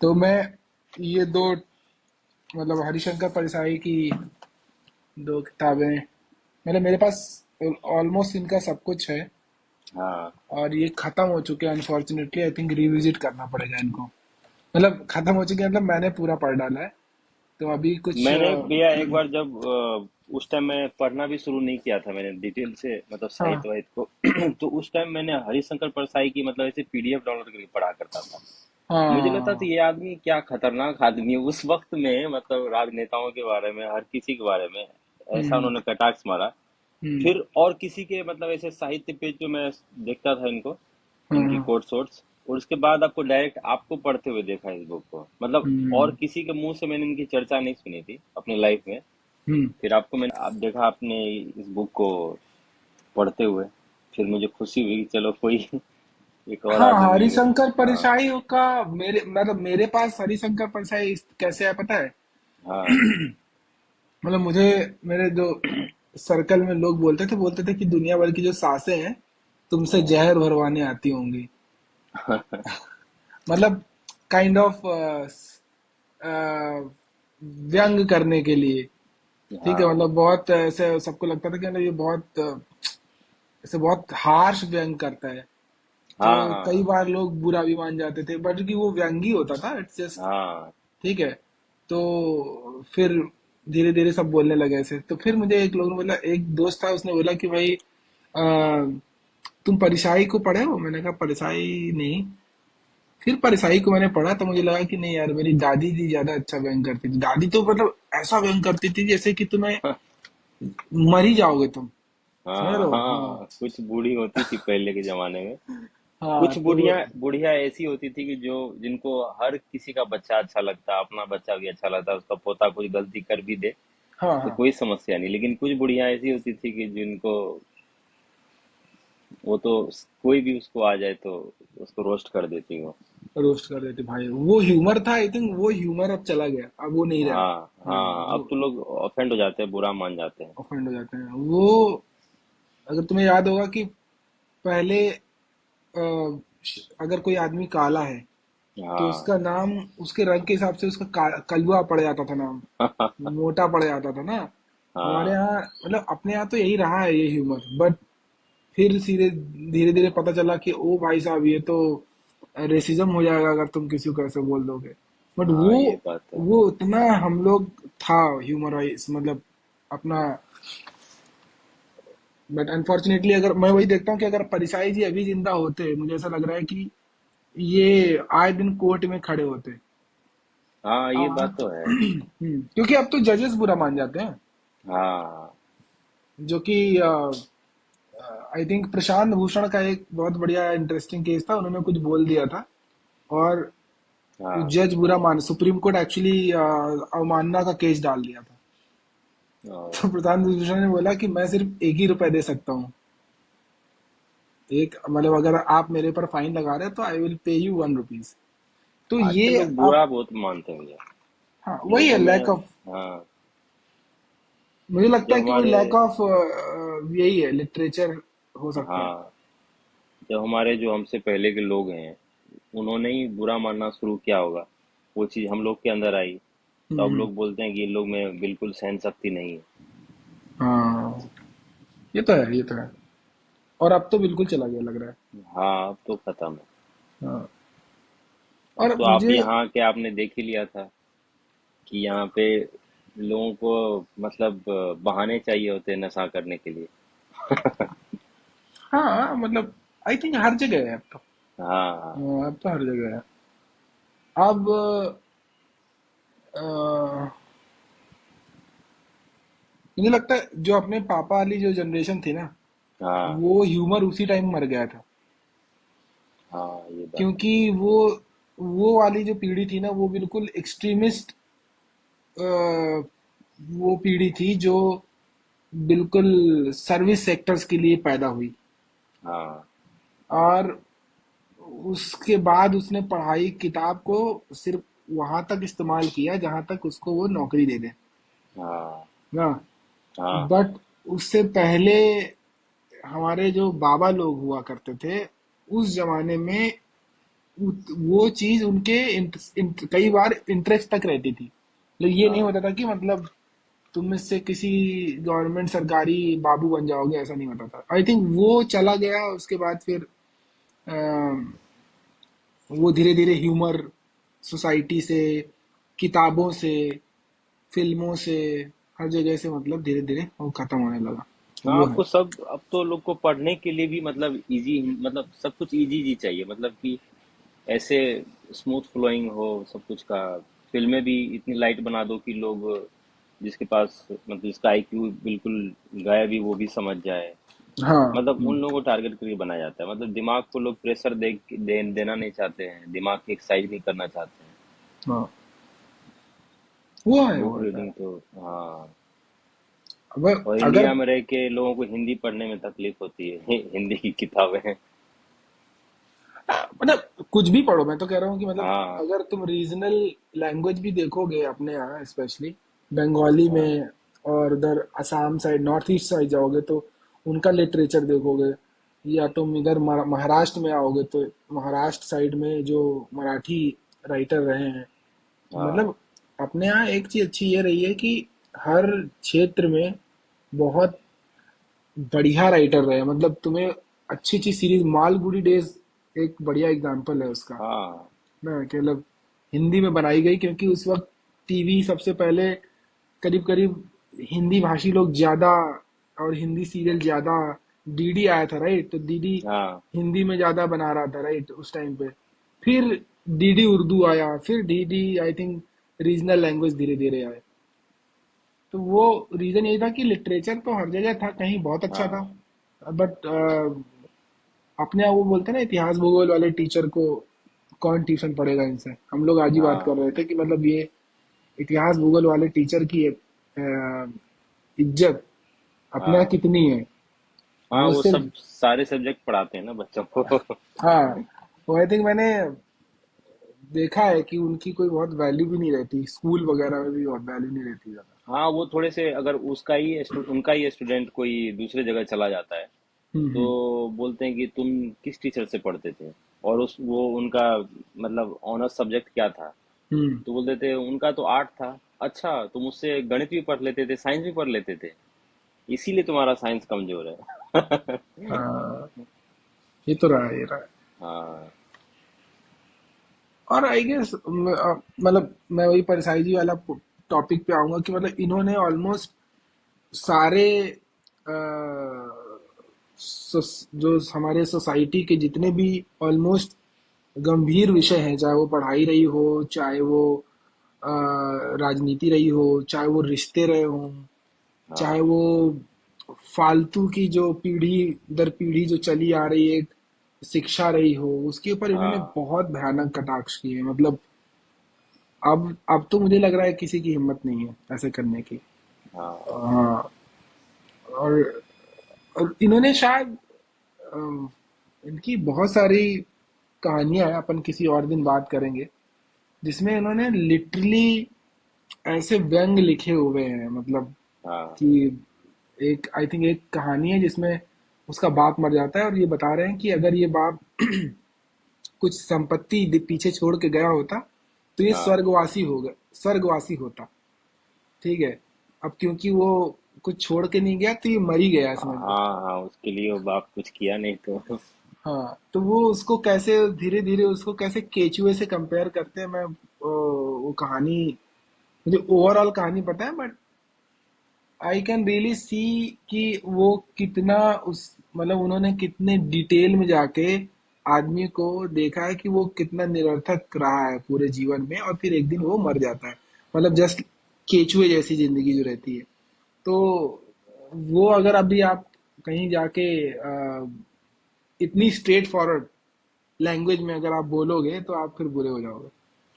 तो मैं ये दो, मतलब हरिशंकर परसाई की दो किताबें, मतलब मेरे पास ऑलमोस्ट इनका सब कुछ है, हाँ। और ये खत्म हो चुके हैं अनफॉर्चुनेटली। आई थिंक रिविजिट करना पड़ेगा इनको। मतलब खत्म हो चुके हैं, मतलब मैंने पूरा पढ़ डाला है, तो अभी कुछ मैंने भैया एक बार जब उस टाइम मैं पढ़ना भी शुरू नहीं किया था, मैंने डिटेल से मतलब हाँ साहित्य वाहित्य को तो उस टाइम मैंने हरिशंकर परसाई की मतलब ऐसे पीडीएफ डाउनलोड करके पढ़ा करता था। मुझे लगता था हाँ। ये आदमी क्या खतरनाक आदमी है उस वक्त में, मतलब राजनेताओं के बारे में, हर किसी के बारे में ऐसा हम्म उन्होंने कटाक्ष मारा। हम्म फिर और किसी के मतलब ऐसे साहित्य पे जो मैं देखता था इनको, इनकी हाँ। कोट सोर्ट्स, और उसके बाद आपको डायरेक्ट आपको पढ़ते हुए देखा इस बुक को, मतलब और हम्म किसी के मुंह से मैंने इनकी चर्चा नहीं सुनी थी अपनी लाइफ में। हम्म। फिर आपको मैंने आप देखा आपने इस बुक को पढ़ते हुए, फिर मुझे खुशी हुई कि चलो कोई एक और हाँ, आदमी। हरिशंकर हाँ परसाई का मेरे, मतलब मेरे पास हरिशंकर परसाई कैसे है पता है? हाँ मतलब मुझे, मेरे जो सर्कल में लोग बोलते थे कि दुनिया भर की जो सासें हैं तुमसे हाँ जहर भरवाने आती होंगी। मतलब काइंड ऑफ व्यंग करने के लिए। ठीक है, हाँ मतलब बहुत ऐसे सबको लगता था कि मतलब ये बहुत ऐसे बहुत हार्श व्यंग करता है। तो हाँ कई हाँ बार लोग बुरा भी मान जाते थे, बट कि वो व्यंगी होता था, इट्स जस्ट। हाँ ठीक है। तो फिर धीरे धीरे सब बोलने लगे ऐसे। तो फिर मुझे एक लोग ने बोला, एक दोस्त था, उसने बोला कि भाई तुम परिसाई को पढ़े हो? मैंने कहा परिसाई नहीं। फिर परिसाई को मैंने पढ़ा तो मुझे लगा कि नहीं यार, मेरी दादी जी ज्यादा अच्छा व्यंग करती थी। दादी तो मतलब ऐसा व्यंग करती थी जैसे कि तुम्हें मर ही जाओगे तुम। समझ रहे हाँ हो? हाँ हाँ, कुछ बूढ़ी होती थी पहले के जमाने में। हाँ। कुछ तो बुढ़िया बुढ़िया ऐसी होती थी कि जो जिनको हर किसी का बच्चा अच्छा लगता, अपना बच्चा भी अच्छा लगता, उसका पोता कुछ गलती कर भी दे हाँ तो हाँ। कोई समस्या नहीं, लेकिन कुछ बुढ़िया ऐसी होती थी कि जिनको वो तो कोई भी उसको आ जाए तो उसको रोस्ट कर देती वो। रोस्ट कर देते भाई, वो ह्यूमर था। आई थिंक वो ह्यूमर अब चला गया, अब वो नहीं रहा। हाँ हाँ, हाँ, अब वो तो लोग ऑफेंड हो जाते हैं, बुरा मान जाते हैं। ऑफेंड हो जाते हैं वो। अगर तुम्हें याद होगा कि पहले अगर कोई आदमी काला है तो हाँ उसका नाम उसके रंग के हिसाब से उसका कलवा पड़ जाता था नाम, मोटा पड़ जाता था ना। हमारे हाँ यहाँ, मतलब अपने यहाँ तो यही रहा है ये ह्यूमर। बट फिर सीधे धीरे धीरे पता चला कि ओ भाई साहब, ये तो रेसिज्म हो जाएगा अगर तुम किसी को ऐसे बोल दोगे। बट हाँ, वो ये बात तो है। वो इतना हम लोग था ह्यूमर वाइज, मतलब अपना। बट अनफॉर्चुनेटली अगर मैं वही देखता हूँ कि अगर परिसाई जी अभी जिंदा होते, मुझे ऐसा लग रहा है कि ये आए दिन कोर्ट में खड़े होते। हाँ, ये बात तो है। क्योंकि अब तो जजेस बुरा मान जाते हैं। हाँ जो कि आई थिंक प्रशांत भूषण का एक बहुत बढ़िया इंटरेस्टिंग केस था, उन्होंने कुछ बोल दिया था और हाँ जज बुरा मान, सुप्रीम कोर्ट एक्चुअली अवमानना का केस डाल दिया था। तो ओ, प्रशांत भूषण ने बोला कि मैं सिर्फ एक ही रुपए दे सकता हूँ। एक, मतलब अगर आप मेरे पर फाइन लगा रहे हैं तो I will pay you 1 rupees. तो आजकल ये लोग आप, बुरा बहुत मानते हैं भैया हाँ वही है लोगों में। लैक ऑफ, हाँ, मुझे लगता जब है कि वो हमारे लैक ऑफ यही है, लिटरेचर हो सकता है। हाँ, जब हमारे जो हमसे पहले के लोग हैं उन्होंने ही बुरा मानना शुरू किया होगा, वो चीज़ हम लोग के अंदर आई, तो अब हम्म। लोग बोलते हैं कि ये लोग में बिल्कुल सहन शक्ति नहीं है। हाँ, ये तो है, ये तो है। और अब तो बिल्कुल चला गया लग रहा है। हाँ, अब तो खत्म है। हाँ। अब और तो आप मुझे, यहाँ के आपने देख ही लिया था कि यहाँ पे लोगों को मतलब बहाने चाहिए होते हैं नशा करने के लिए। हाँ मतलब आई थिंक हर जगह है अब तो। हाँ हाँ, अब तो हर जगह है। अब मुझे लगता है जो अपने पापा वाली जो जनरेशन थी ना, हाँ वो ह्यूमर उसी टाइम मर गया था। हाँ, ये बात तो क्योंकि वो वाली जो पीढ़ी थी ना, वो बिल्कुल एक्सट्रीमिस्ट वो पीढ़ी थी जो बिल्कुल सर्विस सेक्टर्स के लिए पैदा हुई। है। हाँ और उसके बाद उसने पढ़ाई किताब को सिर्फ वहां तक इस्तेमाल किया जहां तक उसको वो नौकरी दे दे हाँ ना। हाँ बट उससे पहले हमारे जो बाबा लोग हुआ करते थे उस जमाने में, वो चीज उनके कई बार इंटरेस्ट तक रहती थी, लेकिन ये नहीं हाँ होता था कि मतलब तुम इससे किसी गवर्नमेंट सरकारी बाबू बन जाओगे, ऐसा नहीं होता था। आई थिंक वो चला गया उसके बाद फिर वो धीरे धीरे ह्यूमर सोसाइटी से, किताबों से, फिल्मों से, हर जगह से मतलब धीरे धीरे वो खत्म होने लगा। हाँ, वो है। आपको सब अब तो लोग को पढ़ने के लिए भी मतलब इजी, मतलब सब कुछ इजी इजी चाहिए, मतलब कि ऐसे स्मूथ फ्लोइंग हो सब कुछ का। फिल्में भी इतनी लाइट बना दो कि लोग, जिसके पास मतलब जिसका आईक्यू बिल्कुल गायब भी, वो भी समझ जाए। हाँ। मतलब उन लोगों को टारगेट करके बनाया जाता है, मतलब दिमाग को लोग प्रेशर देना नहीं चाहते हैं, दिमाग की एक्सरसाइज नहीं करना चाहते हैं। हाँ, वो है, बुक वो है। रीडिंग तो, हाँ। अब और अगर इंडिया में रह के लोगों को हिंदी पढ़ने में तकलीफ होती है हिंदी की किताबें। मतलब कुछ भी पढ़ो, मैं तो कह रहा हूँ कि मतलब हाँ अगर तुम रीजनल लैंग्वेज भी देखोगे अपने यहाँ, स्पेशली बंगाली हाँ में, और उधर Assam side, north east side जाओगे तो उनका लिटरेचर देखोगे, या तुम इधर महाराष्ट्र में आओगे तो महाराष्ट्र साइड में जो मराठी राइटर रहे हैं, हाँ मतलब अपने यहाँ एक चीज अच्छी ये रही है कि हर क्षेत्र में बहुत बढ़िया राइटर रहे। मतलब तुम्हें अच्छी अच्छी सीरीज, मालगुडी डेज एक बढ़िया एग्जाम्पल है उसका हाँ ना, कि मतलब हिंदी में बनाई गई क्योंकि उस वक्त टीवी सबसे पहले करीब करीब हिंदी भाषी लोग ज्यादा, और हिंदी सीरियल ज्यादा, डीडी आया था राइट, तो डीडी हाँ हिंदी में ज्यादा बना रहा था राइट उस टाइम पे। फिर डीडी उर्दू आया, फिर DD I think regional language धीरे धीरे आए। तो वो रीजन यही था कि लिटरेचर तो हर जगह था, कहीं बहुत अच्छा था, हाँ बट अपने यहाँ वो बोलते हैं ना, इतिहास भूगोल वाले टीचर को कौन ट्यूशन पढ़ेगा इनसे। हम लोग आज ही बात कर हाँ रहे थे कि मतलब ये इतिहास भूगोल वाले टीचर की इज्जत अपने यहाँ हाँ कितनी है। हाँ, वो वो सिर्फ, सब सारे सब्जेक्ट पढ़ाते हैं ना बच्चों को। हाँ, वो आई थिंक मैंने देखा है कि उनकी कोई बहुत वैल्यू भी नहीं रहती, स्कूल वगैरह में भी बहुत वैल्यू नहीं रहती ज्यादा। हाँ, वो थोड़े से अगर उनका ही स्टूडेंट कोई दूसरे जगह चला जाता है, हम्म। तो बोलते हैं कि तुम किस टीचर से पढ़ते थे, और उस वो उनका मतलब ऑनर्स सब्जेक्ट क्या था। हम्म। तो बोलते थे उनका तो आर्ट था। अच्छा, तुम उससे गणित भी पढ़ लेते थे, साइंस भी पढ़ लेते थे, इसीलिए तुम्हारा साइंस कमजोर है। हाँ, ये तो रहा है, ये रहा है। हाँ और आई गेस मतलब मैं वही परसाई जी वाला टॉपिक पे आऊंगा कि मतलब इन्होंने ऑलमोस्ट सारे जो हमारे सोसाइटी के जितने भी ऑलमोस्ट गंभीर विषय हैं, चाहे वो पढ़ाई रही हो, चाहे वो अ, राजनीति रही हो, चाहे वो रिश्ते रहे हों, चाहे हाँ वो फालतू की जो पीढ़ी दर पीढ़ी जो चली आ रही है शिक्षा रही हो, उसके ऊपर इन्होंने हाँ बहुत भयानक कटाक्ष किए हैं। मतलब अब तो मुझे लग रहा है किसी की हिम्मत नहीं है ऐसे करने की। हाँ हाँ। और इन्होंने शायद अ, इनकी बहुत सारी कहानियां हैं, अपन किसी और दिन बात करेंगे, जिसमें इन्होंने लिटरली ऐसे व्यंग लिखे हुए हैं। मतलब हाँ कि एक आई थिंक एक कहानी है जिसमें उसका बाप मर जाता है और ये बता रहे हैं कि अगर ये बाप कुछ संपत्ति पीछे छोड़ के गया होता तो ये हाँ स्वर्गवासी हो गया, स्वर्गवासी होता। ठीक है। अब क्योंकि वो कुछ छोड़ के नहीं गया तो ये मर ही गया, समझ लो। हाँ हाँ, उसके लिए वो बाप कुछ किया नहीं तो। हाँ, तो वो उसको कैसे धीरे धीरे उसको कैसे केचुए से कंपेयर करते हैं, मैं वो कहानी, मुझे ओवरऑल कहानी पता है, but I can really see कि वो कितना उस, मतलब उन्होंने कितने डिटेल में जाके आदमी को देखा है कि वो कितना निरर्थक रहा है पूरे जीवन में, और फिर एक दिन वो मर जाता है। मतलब जस्ट केचुए जैसी जिंदगी जो रहती है। तो वो अगर अभी आप कहीं जाके इतनी स्ट्रेट फॉरवर्ड लैंग्वेज में अगर आप बोलोगे तो आप फिर बुरे हो जाओगे।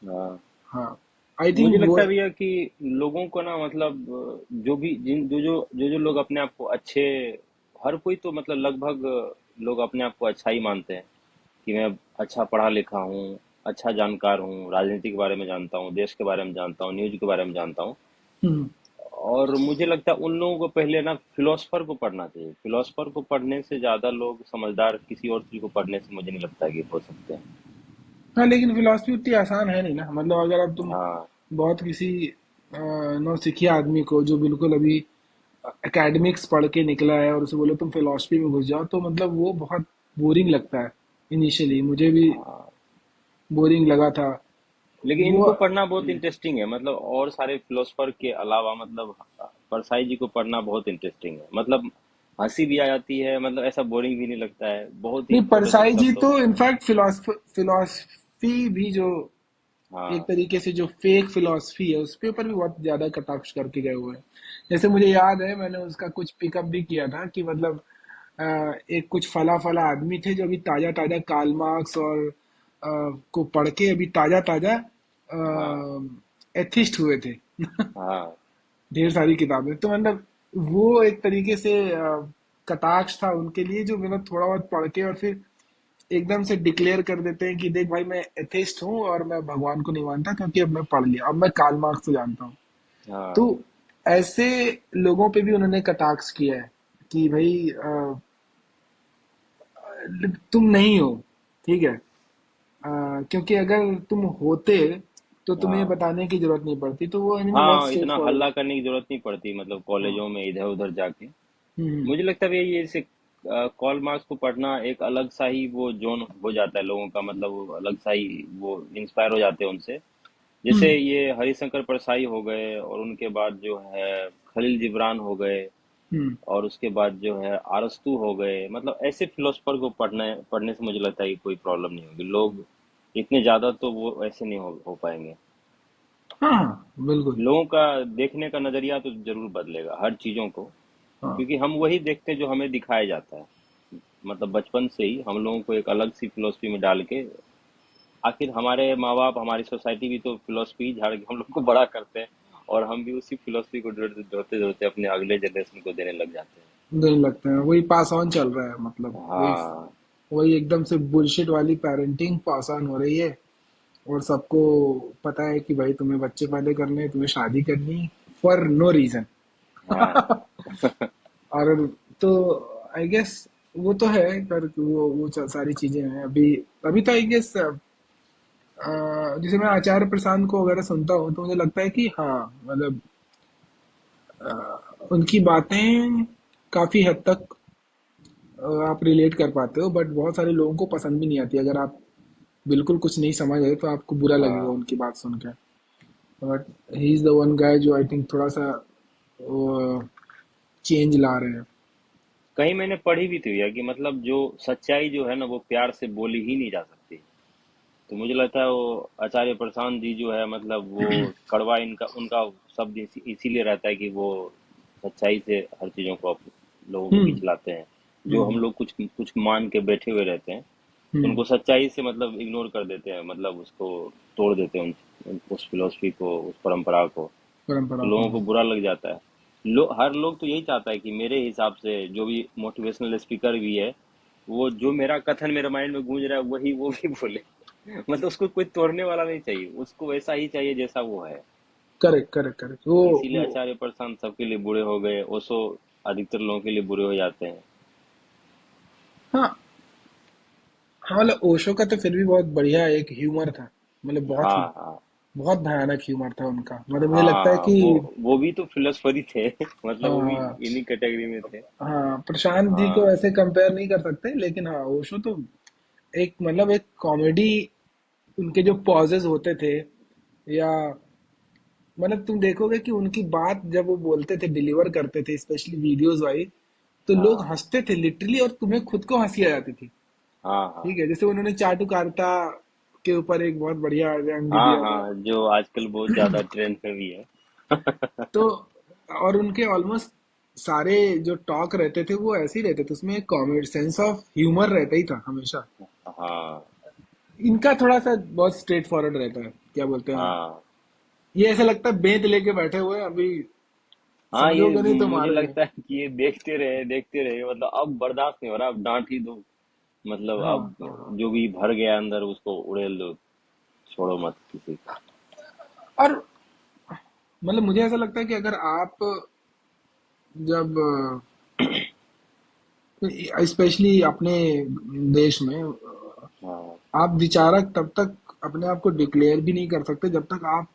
हाँ, हाँ, आई मुझे थिंक वो। लगता है भैया कि लोगों को ना, मतलब जो भी जिन जो जो लोग अपने आप को अच्छे, हर कोई तो मतलब लगभग लोग अपने आप को अच्छा ही मानते हैं कि मैं अच्छा पढ़ा लिखा हूँ, अच्छा जानकार हूँ, राजनीति के बारे में जानता हूँ, देश के बारे में जानता हूँ, न्यूज के बारे में जानता हूँ। हम्म। और मुझे लगता है उन लोगों को पहले ना फिलोसफर को पढ़ना चाहिए। फिलोसफर को पढ़ने से ज्यादा लोग समझदार किसी और चीज को पढ़ने से मुझे नहीं लगता कि हो सकते हैं। हाँ, लेकिन फिलोसफी उतनी आसान है नहीं ना। मतलब अगर अब तुम हाँ बहुत किसी नौसिखिया आदमी को जो बिल्कुल अभी एकेडमिक्स पढ़ के निकला है और उसे बोलो तुम फिलोसफी में घुस जाओ, तो मतलब वो बहुत बोरिंग लगता है। इनिशियली मुझे भी हाँ। बोरिंग लगा था लेकिन वो। इनको पढ़ना बहुत इंटरेस्टिंग है, मतलब और सारे फिलोसफर के अलावा, मतलब परसाई जी को पढ़ना बहुत इंटरेस्टिंग है। मतलब हंसी भी आ जाती है, मतलब ऐसा बोरिंग भी नहीं लगता है, बहुत ही नहीं, छोटे छोटे परसाई जी शब्दों तो में। इनफैक्ट फिलोसफी भी जो एक हाँ तरीके से जो फेक फिलोसफी है उसके ऊपर भी बहुत ज्यादा कटाक्ष करके गए हुए हैं। जैसे मुझे याद है मैंने उसका कुछ पिकअप भी किया था कि मतलब एक कुछ फला फला आदमी थे जो अभी ताजा ताजा कार्ल मार्क्स और को पढ़ के अभी ताजा ताजा हाँ एथिस्ट हुए थे। हाँ ढेर सारी किताबें तो मतलब वो एक तरीके से कटाक्ष था उनके लिए, जो मतलब थोड़ा बहुत पढ़ के और फिर एकदम से डिक्लेयर कर देते हैं कि देख भाई मैं एथिस्ट हूँ और मैं भगवान को नहीं मानता क्योंकि अब मैं पढ़ लिया, अब मैं कार्ल मार्क्स को जानता हूँ। तो हाँ ऐसे लोगों पे भी उन्होंने कटाक्ष किया है कि भाई तुम नहीं हो, ठीक है। क्योंकि अगर तुम होते तो तुम्हें हाँ बताने की जरूरत नहीं पड़ती, तो वो इन्होंने बहुत हाँ, स्ट्रेट इतना फॉरवर्ड। हल्ला करने की जरूरत नहीं पड़ती, मतलब हाँ। कॉलेजों में इधर उधर जाके। हम्म। मुझे लगता है ये जैसे कॉल मार्क्स को पढ़ना एक अलग सा ही वो जोन हो जाता है लोगों का, मतलब वो अलग सा ही वो इंस्पायर हो जाते हैं उनसे। जैसे हम्म। ये हरिशंकर परसाई हो गए, और उनके बाद जो है खलील जिब्रान हो गए, हम्म। और उसके बाद जो है अरस्तू हो गए। मतलब ऐसे फिलोसफर को पढ़ने पढ़ने से मुझे लगता है कि कोई प्रॉब्लम नहीं होगी। लोग इतने ज्यादा तो वो ऐसे नहीं हो पाएंगे। हाँ हाँ, बिल्कुल। लोगों का देखने का नजरिया तो जरूर बदलेगा हर चीजों को, हाँ। क्योंकि हम वही देखते हैं जो हमें दिखाया जाता है। मतलब बचपन से ही हम लोगों को एक अलग सी फिलोसफी में डाल के, आखिर हमारे माँ बाप हमारी सोसाइटी भी तो फिलोसफी झाड़ के हम लोग को बड़ा करते हैं, और हम भी उसी फिलोसफी को जोड़ते जोड़ते अपने अगले जनरेशन को देने लग जाते देने लगते हैं, वही पास ऑन चल रहा है। मतलब हैं। वही हाँ वही एकदम से बुलशिट वाली पेरेंटिंग पास ऑन हो रही है। और सबको पता है कि भाई तुम्हें बच्चे पैदा करने हैं, तुम्हें शादी करनी फॉर नो रीजन। हाँ और तो आई गेस वो तो है, पर वो सारी चीजें हैं अभी। अभी तो आई गेस जैसे मैं आचार्य प्रसाद को वगैरह सुनता हूँ तो मुझे लगता है कि हाँ मतलब उनकी बातें काफी हद तक आप रिलेट कर पाते हो, बट बहुत सारे लोगों को पसंद भी नहीं आती। अगर आप बिल्कुल कुछ नहीं समझ रहे तो आपको बुरा लगेगा हाँ। उनकी बात सुन के। But he is the one guy जो आई थिंक थोड़ा सा चेंज ला रहे हैं। कहीं मैंने पढ़ी भी थी भैया कि मतलब जो सच्चाई जो है ना वो प्यार से बोली ही नहीं जा सकती। तो मुझे लगता है वो आचार्य प्रशांत जी जो है, मतलब वो कड़वा इनका उनका शब्द इसीलिए रहता है कि वो सच्चाई से हर चीज़ों को लोगों के हम्म। बीच लाते हैं। जो हम हम्म। लोग कुछ कुछ मान के बैठे हुए रहते हैं, हम्म। उनको सच्चाई से मतलब इग्नोर कर देते हैं, मतलब उसको तोड़ देते हैं उस फिलोसफी को, उस परंपरा को। तो परंपरा को। लोगों को बुरा लग जाता है। हर लोग तो यही चाहता है कि मेरे हिसाब से जो भी मोटिवेशनल स्पीकर भी है, वो जो मेरा कथन मेरे माइंड में गूंज रहा है वही वो भी बोले। मतलब उसको कोई तोड़ने वाला नहीं चाहिए, उसको वैसा ही चाहिए जैसा वो है। करेक्ट करेक्ट करेक्ट इसीलिए वो। आचार्य प्रशांत सबके लिए बुरे हो गए, ओशो अधिकतर लोगों के लिए बुरे हो जाते हैं। हाँ हाँ, मतलब ओशो का तो फिर भी बहुत बढ़िया एक ह्यूमर था। मतलब बहुत हाँ हाँ बहुत भयानक ह्यूमर था उनका। मतलब मुझे लगता है हाँ। कि वो भी तो फिलोसफर ही थे। मतलब वो भी हाँ इन्हीं कैटेगरी में थे। हाँ, प्रशांत जी को हाँ ऐसे कंपेयर नहीं कर सकते, लेकिन हाँ ओशो तो एक मतलब एक कॉमेडी। उनके जो पॉजेज होते थे, या मतलब तुम देखोगे कि उनकी बात जब वो बोलते थे, डिलीवर करते थे स्पेशली वीडियोस वाइज, तो लोग हाँ हंसते थे लिटरली और तुम्हें खुद को हंसी आ जाती थी। हाँ हाँ ठीक है, जैसे उन्होंने चाटू कार्टा के ऊपर एक बहुत बढ़िया रंग भी हाँ दिया था। हाँ, जो आजकल बहुत ज्यादा ट्रेंड में भी है। तो और उनके ऑलमोस्ट सारे जो टॉक रहते थे वो ऐसे ही रहते थे, उसमें कॉमेडी सेंस ऑफ ह्यूमर रहता ही था हमेशा। हाँ इनका थोड़ा सा बहुत स्ट्रेट फॉरवर्ड रहता है, क्या बोलते हैं। हाँ ये ऐसा लगता है बेंत लेके बैठे हुए हैं अभी, हाँ। ये समझोगे नहीं तो मुझे मारोगे। लगता है कि ये देखते रहे, मतलब अब बर्दाश्त नहीं हो रहा, अब डांट ही दो। मतलब हाँ अब हाँ हाँ। जो भी भर गया अंदर उसको उड़ेल दो, छोड़ो मत किसी को। और मतलब मुझे ऐसा लगता है कि अगर आप जब स्पेशली अपने देश में हाँ आप विचारक तब तक अपने आप को डिक्लेयर भी नहीं कर सकते जब तक आप